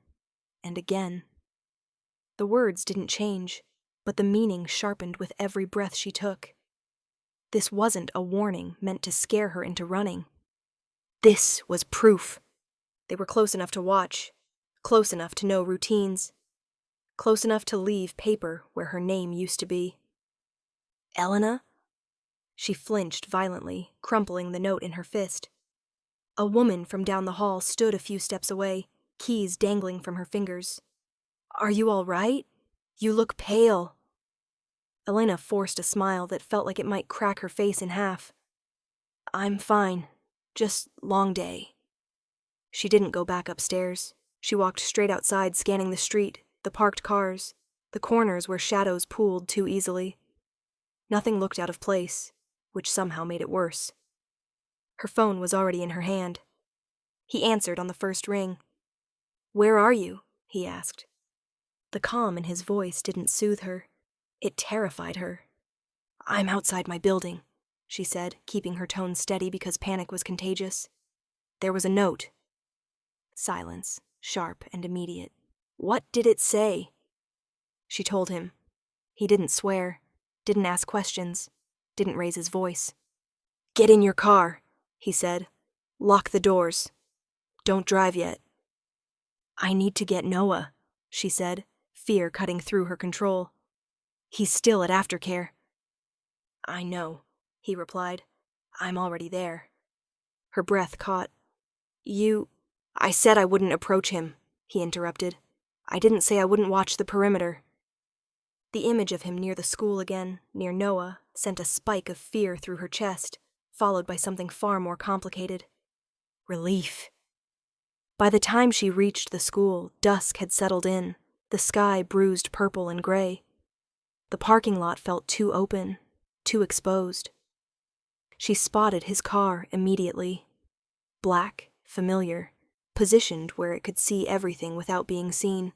and again. The words didn't change, but the meaning sharpened with every breath she took. This wasn't a warning meant to scare her into running. This was proof. They were close enough to watch, close enough to know routines, close enough to leave paper where her name used to be. Elena? She flinched violently, crumpling the note in her fist. A woman from down the hall stood a few steps away, keys dangling from her fingers. "Are you all right? You look pale." Elena forced a smile that felt like it might crack her face in half. "I'm fine. Just long day." She didn't go back upstairs. She walked straight outside, scanning the street, the parked cars, the corners where shadows pooled too easily. Nothing looked out of place, which somehow made it worse. Her phone was already in her hand. He answered on the first ring. "Where are you?" he asked. The calm in his voice didn't soothe her. It terrified her. "I'm outside my building," she said, keeping her tone steady because panic was contagious. There was a note. Silence, sharp and immediate. What did it say? She told him. He didn't swear, didn't ask questions, didn't raise his voice. "Get in your car," he said. "Lock the doors. Don't drive yet." "I need to get Noah," she said, fear cutting through her control. "He's still at aftercare." "I know," he replied. "I'm already there." Her breath caught. I said I wouldn't approach him," he interrupted. "I didn't say I wouldn't watch the perimeter." The image of him near the school again, near Noah, sent a spike of fear through her chest, followed by something far more complicated. Relief. By the time she reached the school, dusk had settled in, the sky bruised purple and gray. The parking lot felt too open, too exposed. She spotted his car immediately. Black, familiar, positioned where it could see everything without being seen.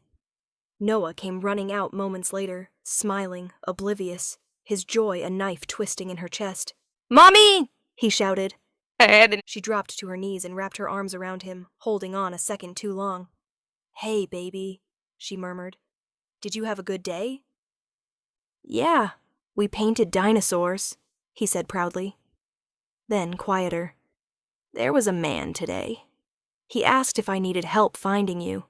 Noah came running out moments later, smiling, oblivious, his joy a knife twisting in her chest. "Mommy!" he shouted. She dropped to her knees and wrapped her arms around him, holding on a second too long. "Hey, baby," she murmured. "Did you have a good day?" "Yeah, we painted dinosaurs," he said proudly. Then, quieter. "There was a man today. He asked if I needed help finding you."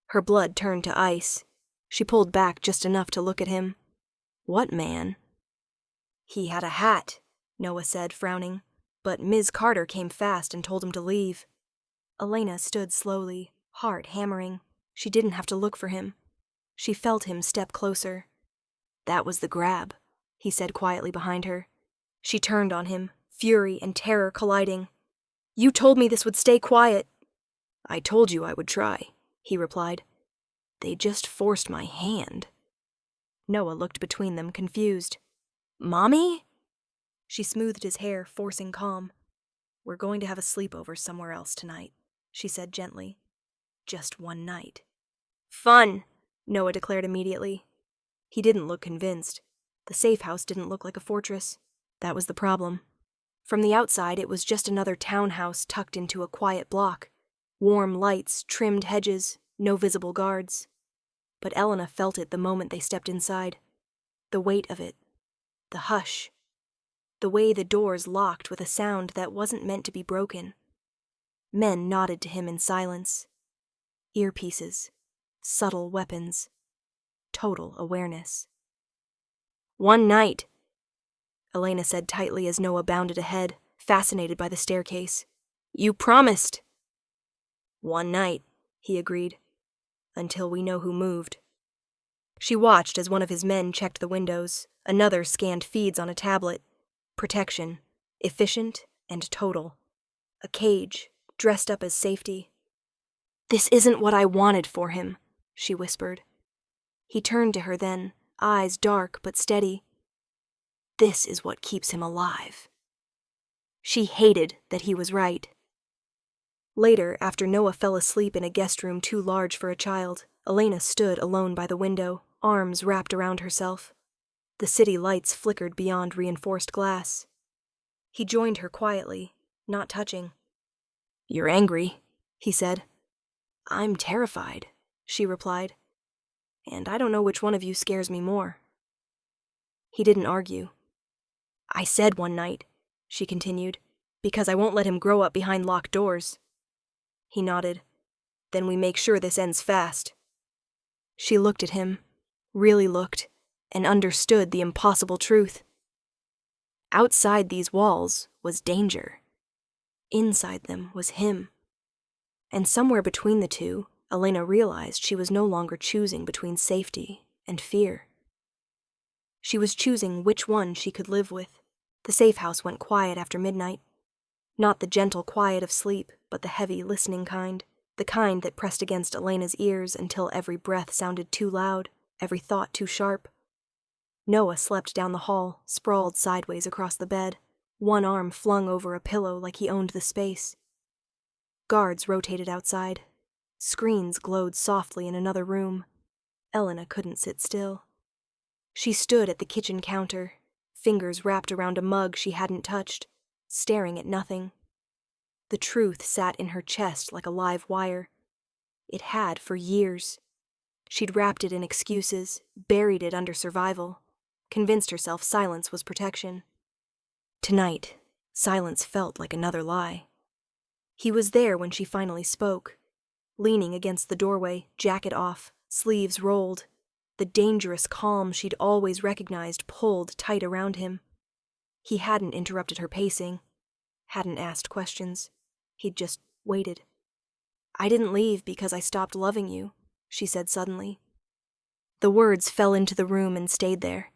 Her blood turned to ice. She pulled back just enough to look at him. "What man?" "He had a hat," Noah said, frowning, but Ms. Carter came fast and told him to leave. Elena stood slowly, heart hammering. She didn't have to look for him. She felt him step closer. "That was the grab," he said quietly behind her. She turned on him, fury and terror colliding. You told me this would stay quiet. I told you I would try, he replied. They just forced my hand. Noah looked between them, confused. Mommy? She smoothed his hair, forcing calm. We're going to have a sleepover somewhere else tonight, she said gently. Just one night. Fun, Noah declared immediately. He didn't look convinced. The safe house didn't look like a fortress. That was the problem. From the outside, it was just another townhouse tucked into a quiet block. Warm lights, trimmed hedges, no visible guards. But Elena felt it the moment they stepped inside. The weight of it. The hush. The way the doors locked with a sound that wasn't meant to be broken. Men nodded to him in silence. Earpieces. Subtle weapons. Total awareness. One night, Elena said tightly as Noah bounded ahead, fascinated by the staircase. You promised. One night, he agreed. Until we know who moved. She watched as one of his men checked the windows, another scanned feeds on a tablet. Protection, efficient and total. A cage, dressed up as safety. This isn't what I wanted for him, she whispered. He turned to her then, eyes dark but steady. This is what keeps him alive. She hated that he was right. Later, after Noah fell asleep in a guest room too large for a child, Elena stood alone by the window, arms wrapped around herself. The city lights flickered beyond reinforced glass. He joined her quietly, not touching. You're angry, he said. I'm terrified, she replied. And I don't know which one of you scares me more. He didn't argue. I said one night, she continued, because I won't let him grow up behind locked doors. He nodded. Then we make sure this ends fast. She looked at him, really looked, and understood the impossible truth. Outside these walls was danger. Inside them was him. And somewhere between the two, Elena realized she was no longer choosing between safety and fear. She was choosing which one she could live with. The safe house went quiet after midnight. Not the gentle quiet of sleep, but the heavy, listening kind. The kind that pressed against Elena's ears until every breath sounded too loud, every thought too sharp. Noah slept down the hall, sprawled sideways across the bed, one arm flung over a pillow like he owned the space. Guards rotated outside. Screens glowed softly in another room. Elena couldn't sit still. She stood at the kitchen counter, fingers wrapped around a mug she hadn't touched, staring at nothing. The truth sat in her chest like a live wire. It had for years. She'd wrapped it in excuses, buried it under survival, convinced herself silence was protection. Tonight, silence felt like another lie. He was there when she finally spoke, leaning against the doorway, jacket off, sleeves rolled. The dangerous calm she'd always recognized pulled tight around him. He hadn't interrupted her pacing, hadn't asked questions. He'd just waited. I didn't leave because I stopped loving you, she said suddenly. The words fell into the room and stayed there.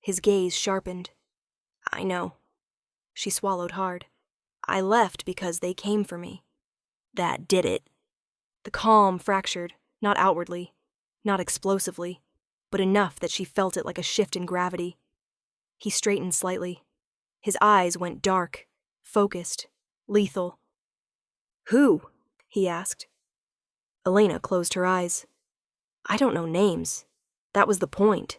His gaze sharpened. I know. She swallowed hard. I left because they came for me. That did it. The calm fractured, not outwardly, not explosively, but enough that she felt it like a shift in gravity. He straightened slightly. His eyes went dark, focused, lethal. Who? He asked. Elena closed her eyes. I don't know names. That was the point.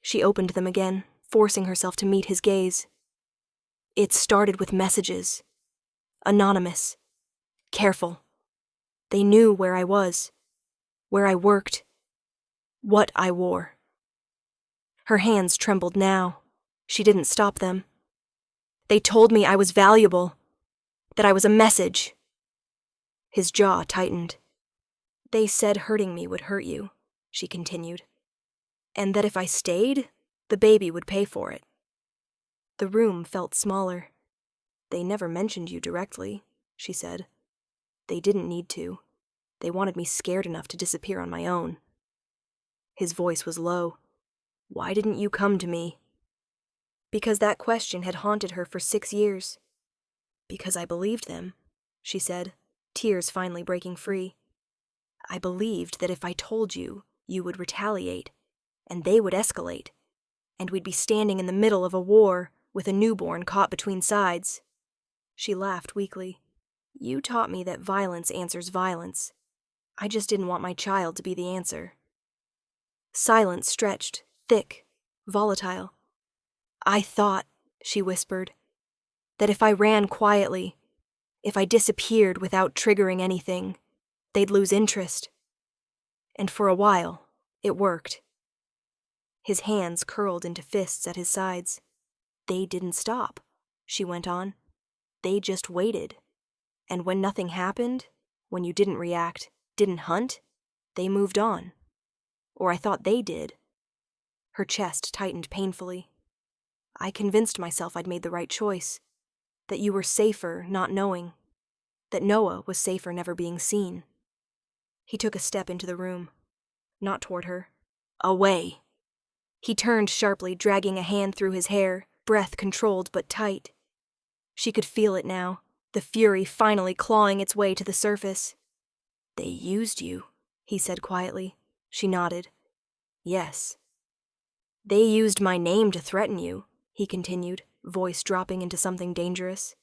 She opened them again, forcing herself to meet his gaze. It started with messages. Anonymous. Careful. They knew where I was, where I worked, what I wore. Her hands trembled now. She didn't stop them. They told me I was valuable, that I was a message. His jaw tightened. They said hurting me would hurt you, she continued, and that if I stayed, the baby would pay for it. The room felt smaller. They never mentioned you directly, she said. They didn't need to. They wanted me scared enough to disappear on my own. His voice was low. Why didn't you come to me? Because that question had haunted her for 6 years. Because I believed them, she said, tears finally breaking free. I believed that if I told you, you would retaliate, and they would escalate, and we'd be standing in the middle of a war with a newborn caught between sides. She laughed weakly. You taught me that violence answers violence. I just didn't want my child to be the answer. Silence stretched, thick, volatile. I thought, she whispered, that if I ran quietly, if I disappeared without triggering anything, they'd lose interest. And for a while, it worked. His hands curled into fists at his sides. They didn't stop, she went on. They just waited. And when nothing happened, when you didn't react, didn't hunt, they moved on. Or I thought they did. Her chest tightened painfully. I convinced myself I'd made the right choice. That you were safer not knowing. That Noah was safer never being seen. He took a step into the room. Not toward her. Away. He turned sharply, dragging a hand through his hair, breath controlled but tight. She could feel it now, the fury finally clawing its way to the surface. They used you, he said quietly. She nodded. Yes. They used my name to threaten you, he continued, voice dropping into something dangerous.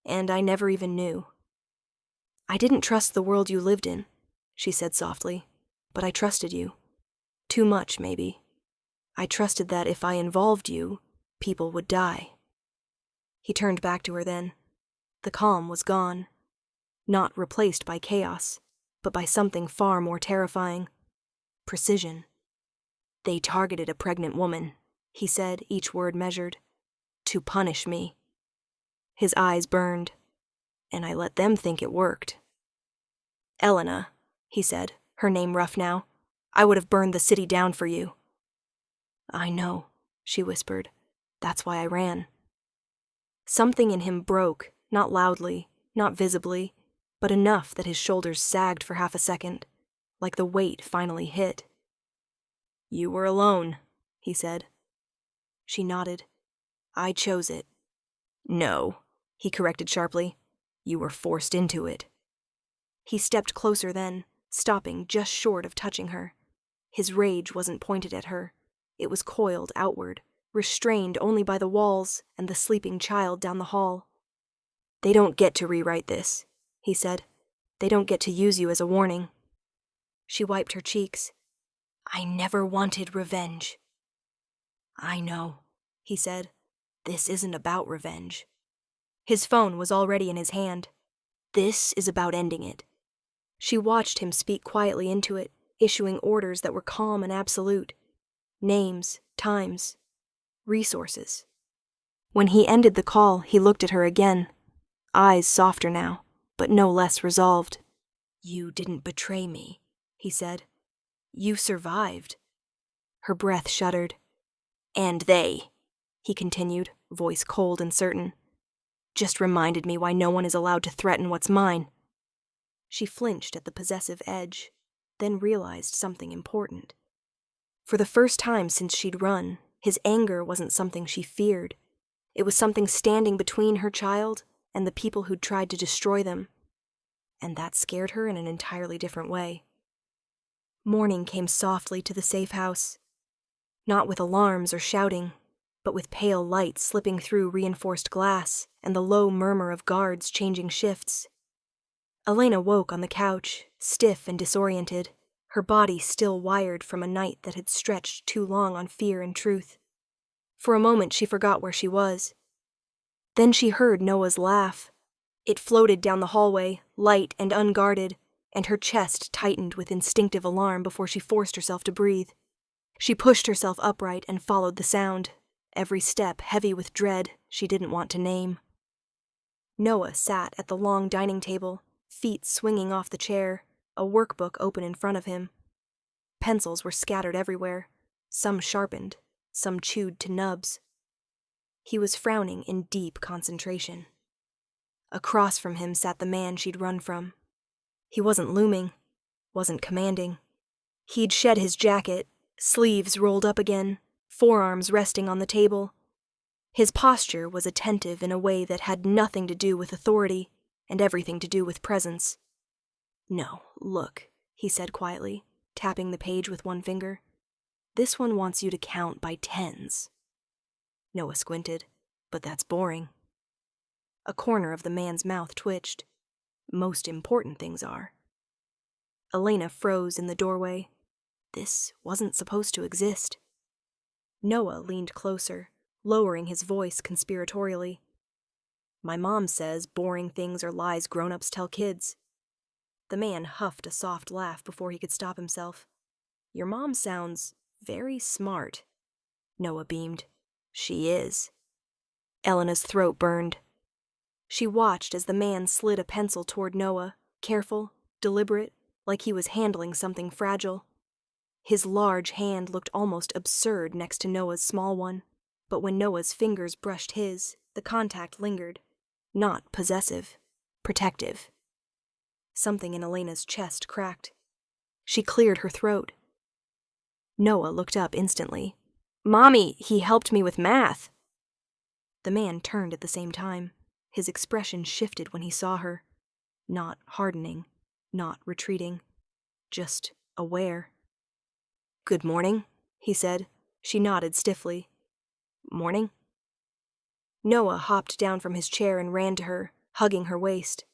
And I never even knew. I didn't trust the world you lived in, she said softly, but I trusted you. Too much, maybe. I trusted that if I involved you, people would die. He turned back to her then. The calm was gone. Not replaced by chaos, but by something far more terrifying. Precision. They targeted a pregnant woman, he said, each word measured. To punish me. His eyes burned, and I let them think it worked. Elena, he said, her name rough now. I would have burned the city down for you. I know, she whispered. That's why I ran. Something in him broke, not loudly, not visibly, but enough that his shoulders sagged for half a second, like the weight finally hit. You were alone, he said. She nodded. I chose it. No, he corrected sharply. You were forced into it. He stepped closer then, stopping just short of touching her. His rage wasn't pointed at her. It was coiled outward, restrained only by the walls and the sleeping child down the hall. They don't get to rewrite this, he said. They don't get to use you as a warning. She wiped her cheeks. I never wanted revenge. I know, he said. This isn't about revenge. His phone was already in his hand. This is about ending it. She watched him speak quietly into it, issuing orders that were calm and absolute. Names, times, resources. When he ended the call, he looked at her again, eyes softer now, but no less resolved. You didn't betray me, he said. You survived. Her breath shuddered. And they, he continued, voice cold and certain, just reminded me why no one is allowed to threaten what's mine. She flinched at the possessive edge, then realized something important. For the first time since she'd run, his anger wasn't something she feared. It was something standing between her child and the people who'd tried to destroy them. And that scared her in an entirely different way. Morning came softly to the safe house. Not with alarms or shouting, but with pale light slipping through reinforced glass and the low murmur of guards changing shifts. Elena woke on the couch, stiff and disoriented, her body still wired from a night that had stretched too long on fear and truth. For a moment she forgot where she was. Then she heard Noah's laugh. It floated down the hallway, light and unguarded, and her chest tightened with instinctive alarm before she forced herself to breathe. She pushed herself upright and followed the sound, every step heavy with dread she didn't want to name. Noah sat at the long dining table, feet swinging off the chair, a workbook open in front of him. Pencils were scattered everywhere, some sharpened, some chewed to nubs. He was frowning in deep concentration. Across from him sat the man she'd run from. He wasn't looming, wasn't commanding. He'd shed his jacket, sleeves rolled up again, forearms resting on the table. His posture was attentive in a way that had nothing to do with authority and everything to do with presence. "No, look," he said quietly, tapping the page with one finger. "This one wants you to count by tens." Noah squinted. "But that's boring." A corner of the man's mouth twitched. "Most important things are." Elena froze in the doorway. This wasn't supposed to exist. Noah leaned closer, lowering his voice conspiratorially. "My mom says boring things are lies grown-ups tell kids." The man huffed a soft laugh before he could stop himself. "Your mom sounds very smart." Noah beamed. "She is." Elena's throat burned. She watched as the man slid a pencil toward Noah, careful, deliberate, like he was handling something fragile. His large hand looked almost absurd next to Noah's small one, but when Noah's fingers brushed his, the contact lingered. Not possessive, protective. Something in Elena's chest cracked. She cleared her throat. Noah looked up instantly. "Mommy, he helped me with math." The man turned at the same time. His expression shifted when he saw her. Not hardening, not retreating, just aware. "Good morning," he said. She nodded stiffly. "Morning." Noah hopped down from his chair and ran to her, hugging her waist.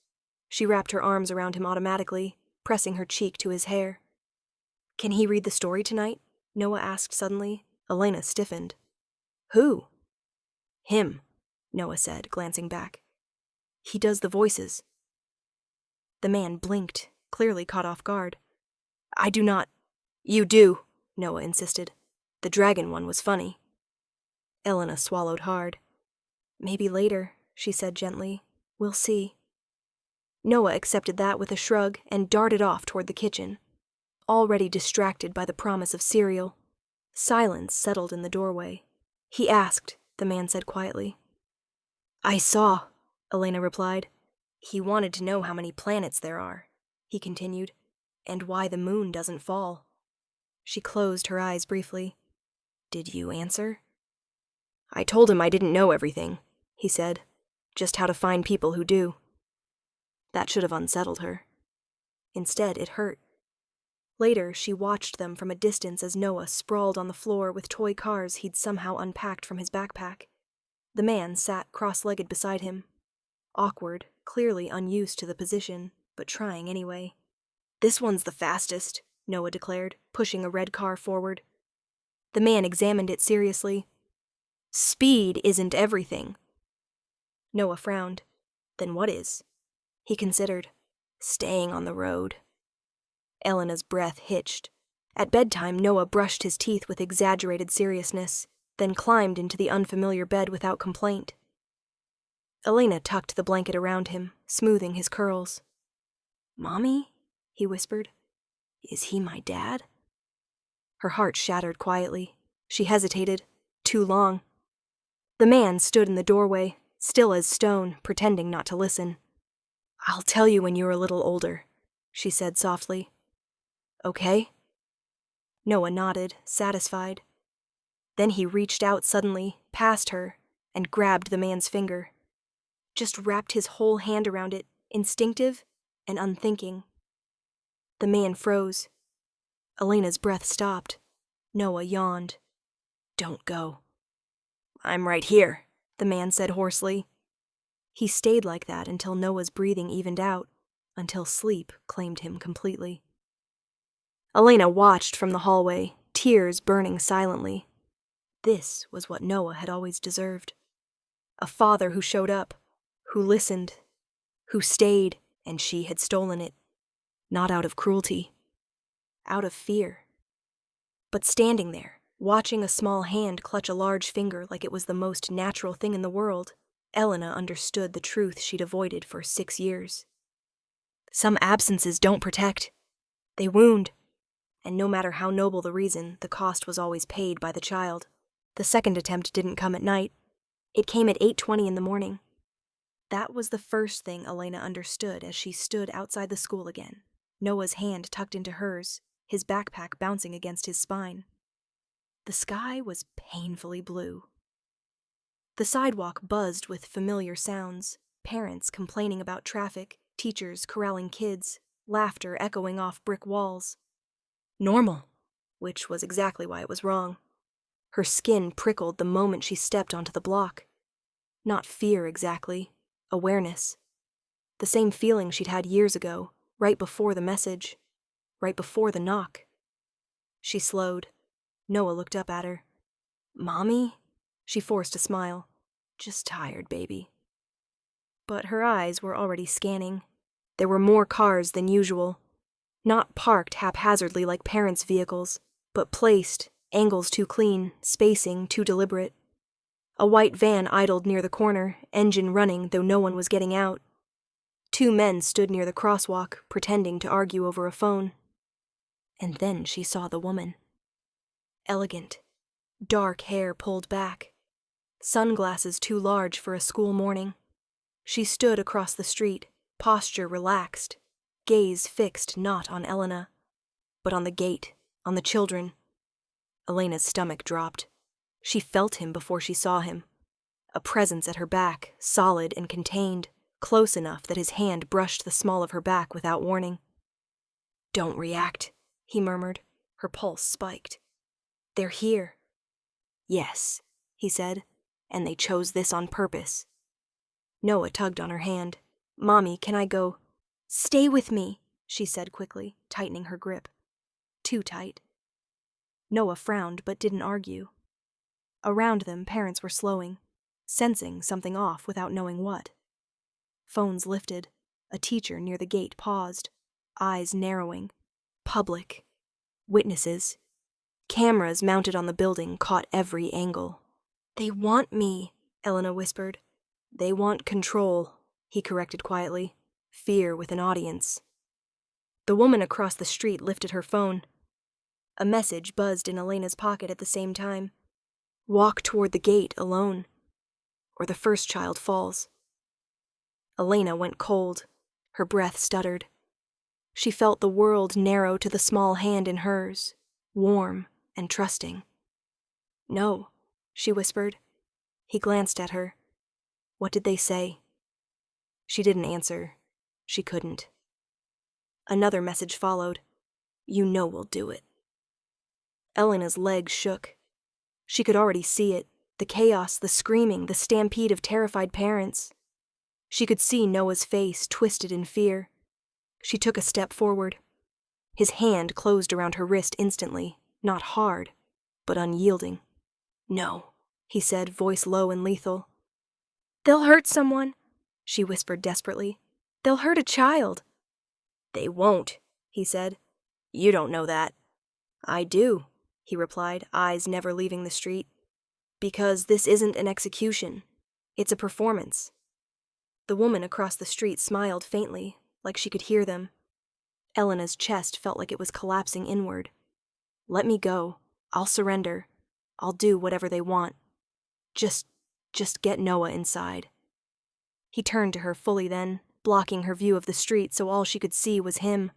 She wrapped her arms around him automatically, pressing her cheek to his hair. "Can he read the story tonight?" Noah asked suddenly. Elena stiffened. "Who?" "Him," Noah said, glancing back. "He does the voices." The man blinked, clearly caught off guard. "I do not—" "You do," Noah insisted. "The dragon one was funny." Elena swallowed hard. "Maybe later," she said gently. "We'll see." Noah accepted that with a shrug and darted off toward the kitchen, already distracted by the promise of cereal. Silence settled in the doorway. "He asked," the man said quietly. "I saw," Elena replied. "He wanted to know how many planets there are," he continued, "and why the moon doesn't fall." She closed her eyes briefly. "Did you answer?" "I told him I didn't know everything," he said. "Just how to find people who do." That should have unsettled her. Instead, it hurt. Later, she watched them from a distance as Noah sprawled on the floor with toy cars he'd somehow unpacked from his backpack. The man sat cross-legged beside him. Awkward, clearly unused to the position, but trying anyway. "This one's the fastest," Noah declared, pushing a red car forward. The man examined it seriously. "Speed isn't everything." Noah frowned. "Then what is?" He considered. "Staying on the road." Elena's breath hitched. At bedtime, Noah brushed his teeth with exaggerated seriousness, then climbed into the unfamiliar bed without complaint. Elena tucked the blanket around him, smoothing his curls. "Mommy?" he whispered. "Is he my dad?" Her heart shattered quietly. She hesitated. Too long. The man stood in the doorway, still as stone, pretending not to listen. "I'll tell you when you're a little older," she said softly. "Okay?" Noah nodded, satisfied. Then he reached out suddenly, past her, and grabbed the man's finger. Just wrapped his whole hand around it, instinctive and unthinking. The man froze. Elena's breath stopped. Noah yawned. "Don't go." "I'm right here," the man said hoarsely. He stayed like that until Noah's breathing evened out, until sleep claimed him completely. Elena watched from the hallway, tears burning silently. This was what Noah had always deserved. A father who showed up, who listened, who stayed, and she had stolen it. Not out of cruelty, out of fear. But standing there, watching a small hand clutch a large finger like it was the most natural thing in the world, Elena understood the truth she'd avoided for 6 years. Some absences don't protect. They wound. And no matter how noble the reason, the cost was always paid by the child. The second attempt didn't come at night. It came at 8:20 in the morning. That was the first thing Elena understood as she stood outside the school again, Noah's hand tucked into hers, his backpack bouncing against his spine. The sky was painfully blue. The sidewalk buzzed with familiar sounds, parents complaining about traffic, teachers corralling kids, laughter echoing off brick walls. Normal, which was exactly why it was wrong. Her skin prickled the moment she stepped onto the block. Not fear exactly, awareness. The same feeling she'd had years ago, right before the message, right before the knock. She slowed. Noah looked up at her. "Mommy?" She forced a smile. "Just tired, baby." But her eyes were already scanning. There were more cars than usual. Not parked haphazardly like parents' vehicles, but placed, angles too clean, spacing too deliberate. A white van idled near the corner, engine running though no one was getting out. 2 men stood near the crosswalk, pretending to argue over a phone. And then she saw the woman. Elegant. Dark hair pulled back. Sunglasses too large for a school morning. She stood across the street, posture relaxed, gaze fixed not on Elena, but on the gate, on the children. Elena's stomach dropped. She felt him before she saw him. A presence at her back, solid and contained, close enough that his hand brushed the small of her back without warning. "Don't react," he murmured. Her pulse spiked. "They're here." "Yes," he said, "and they chose this on purpose." Noah tugged on her hand. "Mommy, can I go?" "Stay with me," she said quickly, tightening her grip. Too tight. Noah frowned but didn't argue. Around them, parents were slowing, sensing something off without knowing what. Phones lifted. A teacher near the gate paused, eyes narrowing. Public. Witnesses. Cameras mounted on the building caught every angle. "They want me," Elena whispered. "They want control," he corrected quietly. "Fear with an audience." The woman across the street lifted her phone. A message buzzed in Elena's pocket at the same time. "Walk toward the gate alone, or the first child falls." Elena went cold. Her breath stuttered. She felt the world narrow to the small hand in hers, warm and trusting. "No," she whispered. He glanced at her. "What did they say?" She didn't answer. She couldn't. Another message followed. "You know we'll do it." Elena's legs shook. She could already see it, the chaos, the screaming, the stampede of terrified parents. She could see Noah's face twisted in fear. She took a step forward. His hand closed around her wrist instantly, not hard, but unyielding. "No," he said, voice low and lethal. "They'll hurt someone," she whispered desperately. "They'll hurt a child." "They won't," he said. "You don't know that." "I do," he replied, eyes never leaving the street. "Because this isn't an execution. It's a performance." The woman across the street smiled faintly, like she could hear them. Elena's chest felt like it was collapsing inward. "Let me go. I'll surrender. I'll do whatever they want. Just get Noah inside." He turned to her fully then, blocking her view of the street so all she could see was him.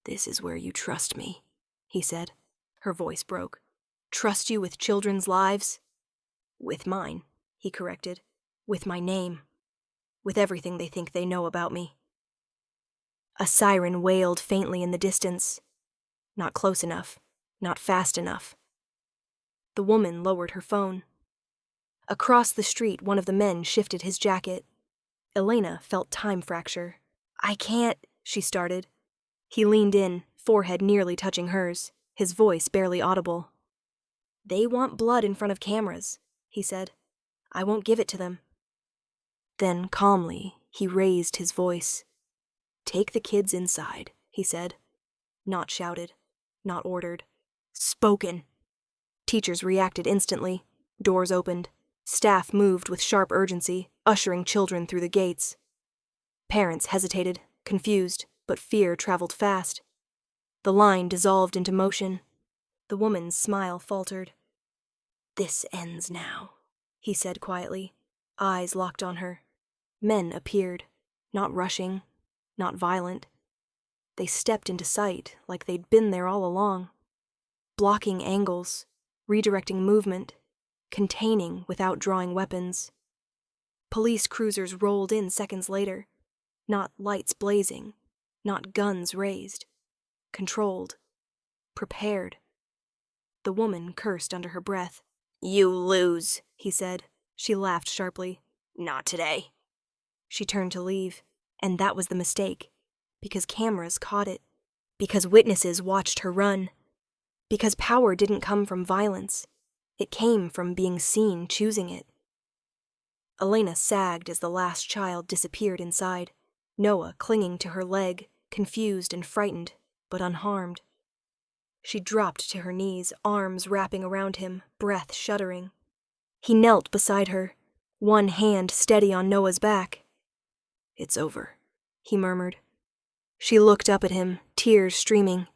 "This is where you trust me," he said. Her voice broke. "Trust you with children's lives?" "With mine," he corrected. "With my name. With everything they think they know about me." A siren wailed faintly in the distance. Not close enough. Not fast enough. The woman lowered her phone. Across the street, one of the men shifted his jacket. Elena felt time fracture. "I can't," she started. He leaned in, forehead nearly touching hers, his voice barely audible. "They want blood in front of cameras," he said. "I won't give it to them." Then, calmly, he raised his voice. "Take the kids inside," he said. Not shouted, not ordered. Spoken. Teachers reacted instantly. Doors opened. Staff moved with sharp urgency, ushering children through the gates. Parents hesitated, confused, but fear traveled fast. The line dissolved into motion. The woman's smile faltered. "This ends now," he said quietly, eyes locked on her. Men appeared, not rushing, not violent. They stepped into sight like they'd been there all along, blocking angles, redirecting movement, containing without drawing weapons. Police cruisers rolled in seconds later, not lights blazing, not guns raised, controlled, prepared. The woman cursed under her breath. "You lose," he said. She laughed sharply. "Not today." She turned to leave, and that was the mistake, because cameras caught it, because witnesses watched her run, because power didn't come from violence. It came from being seen choosing it. Elena sagged as the last child disappeared inside, Noah clinging to her leg, confused and frightened, but unharmed. She dropped to her knees, arms wrapping around him, breath shuddering. He knelt beside her, one hand steady on Noah's back. "It's over," he murmured. She looked up at him, tears streaming.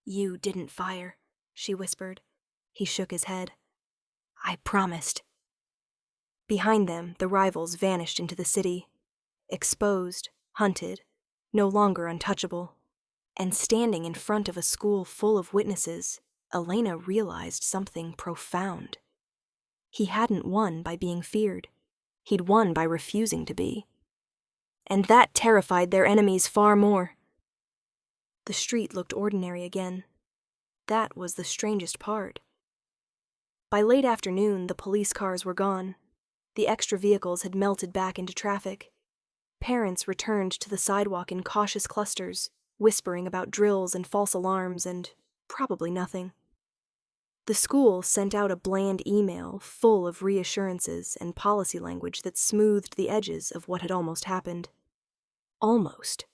"You didn't fire," she whispered. He shook his head. "I promised." Behind them, the rivals vanished into the city, exposed, hunted, no longer untouchable. And standing in front of a school full of witnesses, Elena realized something profound. He hadn't won by being feared. He'd won by refusing to be. And that terrified their enemies far more. The street looked ordinary again. That was the strangest part. By late afternoon, the police cars were gone. The extra vehicles had melted back into traffic. Parents returned to the sidewalk in cautious clusters, whispering about drills and false alarms and probably nothing. The school sent out a bland email full of reassurances and policy language that smoothed the edges of what had almost happened. Almost.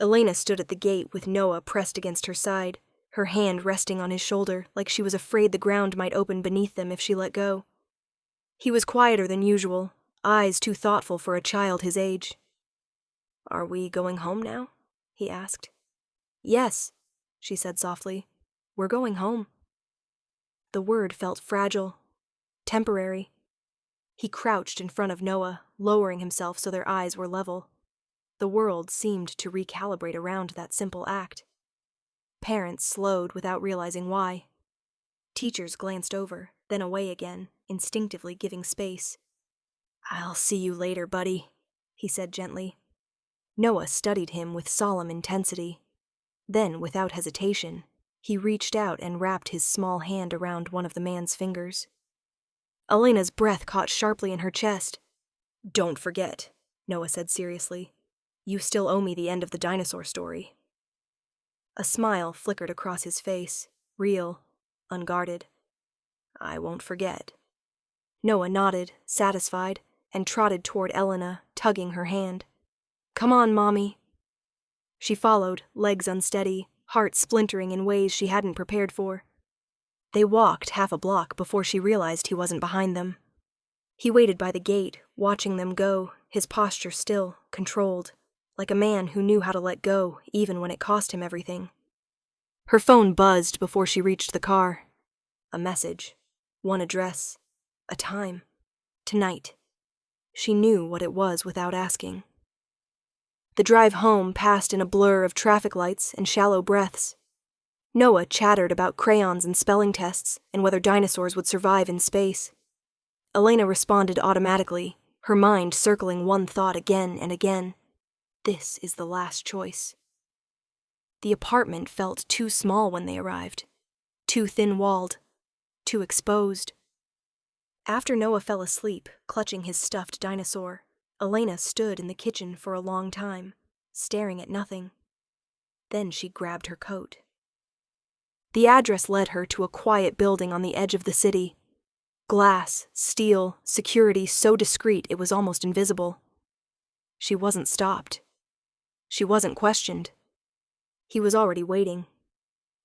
Elena stood at the gate with Noah pressed against her side, her hand resting on his shoulder like she was afraid the ground might open beneath them if she let go. He was quieter than usual, eyes too thoughtful for a child his age. "Are we going home now?" he asked. "Yes," she said softly. "We're going home." The word felt fragile, temporary. He crouched in front of Noah, lowering himself so their eyes were level. The world seemed to recalibrate around that simple act. Parents slowed without realizing why. Teachers glanced over, then away again, instinctively giving space. "I'll see you later, buddy," he said gently. Noah studied him with solemn intensity. Then, without hesitation, he reached out and wrapped his small hand around one of the man's fingers. Elena's breath caught sharply in her chest. "Don't forget," Noah said seriously. "You still owe me the end of the dinosaur story." A smile flickered across his face, real, unguarded. "I won't forget." Noah nodded, satisfied, and trotted toward Elena, tugging her hand. "Come on, Mommy." She followed, legs unsteady, heart splintering in ways she hadn't prepared for. They walked half a block before she realized he wasn't behind them. He waited by the gate, watching them go, his posture still, controlled, like a man who knew how to let go, even when it cost him everything. Her phone buzzed before she reached the car. A message, one address, a time, tonight. She knew what it was without asking. The drive home passed in a blur of traffic lights and shallow breaths. Noah chattered about crayons and spelling tests and whether dinosaurs would survive in space. Elena responded automatically, her mind circling one thought again and again. This is the last choice. The apartment felt too small when they arrived, too thin-walled, too exposed. After Noah fell asleep, clutching his stuffed dinosaur, Elena stood in the kitchen for a long time, staring at nothing. Then she grabbed her coat. The address led her to a quiet building on the edge of the city. Glass, steel, security so discreet it was almost invisible. She wasn't stopped. She wasn't questioned. He was already waiting.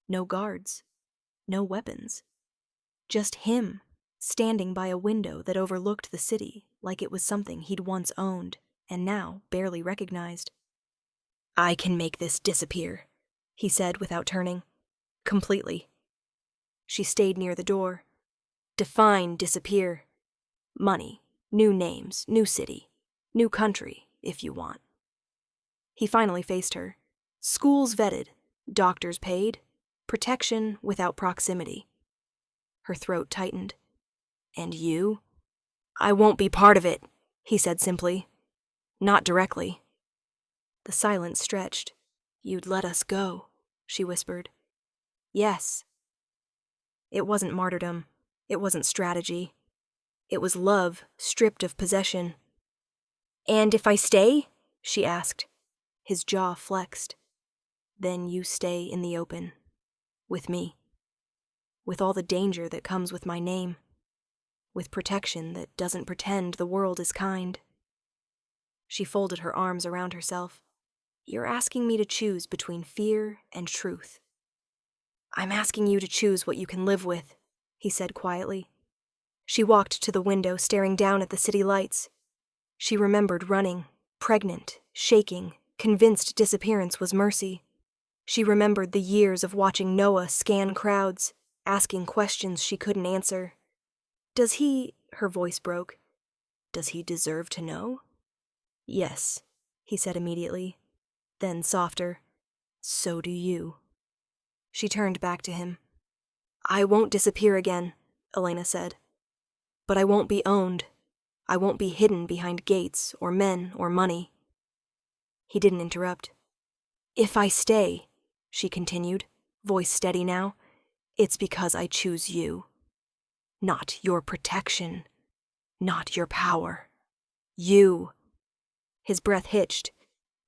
No guards. No weapons. Just him, standing by a window that overlooked the city like it was something he'd once owned and now barely recognized. "I can make this disappear," he said without turning. "Completely." She stayed near the door. "Define disappear. Money, new names, new city, new country, if you want." He finally faced her. Schools vetted, doctors paid, protection without proximity. Her throat tightened. And you? I won't be part of it, he said simply. Not directly. The silence stretched. You'd let us go, she whispered. Yes. It wasn't martyrdom. It wasn't strategy. It was love, stripped of possession. And if I stay? She asked. His jaw flexed. Then you stay in the open. With me. With all the danger that comes with my name. With protection that doesn't pretend the world is kind. She folded her arms around herself. You're asking me to choose between fear and truth. I'm asking you to choose what you can live with, he said quietly. She walked to the window, staring down at the city lights. She remembered running, pregnant, shaking, convinced disappearance was mercy. She remembered the years of watching Noah scan crowds, asking questions she couldn't answer. Does he, her voice broke, does he deserve to know? Yes, he said immediately. Then softer, so do you. She turned back to him. I won't disappear again, Elena said. But I won't be owned. I won't be hidden behind gates or men or money. He didn't interrupt. If I stay, she continued, voice steady now, it's because I choose you. Not your protection. Not your power. You. His breath hitched.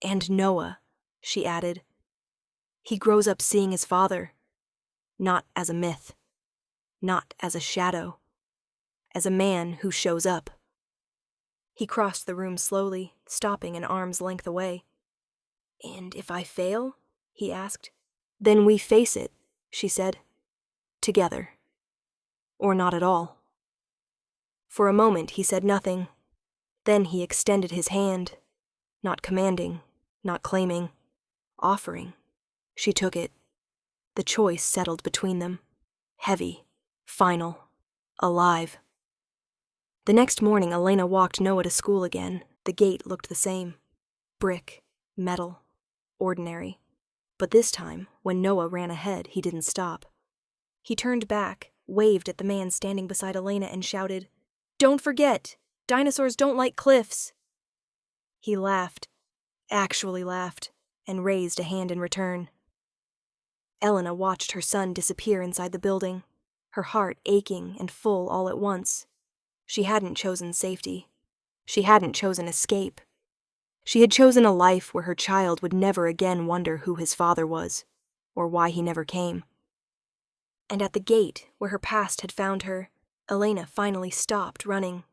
And Noah, she added. He grows up seeing his father. Not as a myth. Not as a shadow. As a man who shows up. He crossed the room slowly, stopping an arm's length away. And if I fail? He asked. Then we face it, she said. Together. Or not at all. For a moment he said nothing. Then he extended his hand. Not commanding, not claiming, offering. She took it. The choice settled between them. Heavy, final, alive. The next morning, Elena walked Noah to school again. The gate looked the same. Brick, metal, ordinary. But this time, when Noah ran ahead, he didn't stop. He turned back, waved at the man standing beside Elena, and shouted, Don't forget! Dinosaurs don't like cliffs! He laughed, actually laughed, and raised a hand in return. Elena watched her son disappear inside the building, her heart aching and full all at once. She hadn't chosen safety. She hadn't chosen escape. She had chosen a life where her child would never again wonder who his father was, or why he never came. And at the gate where her past had found her, Elena finally stopped running.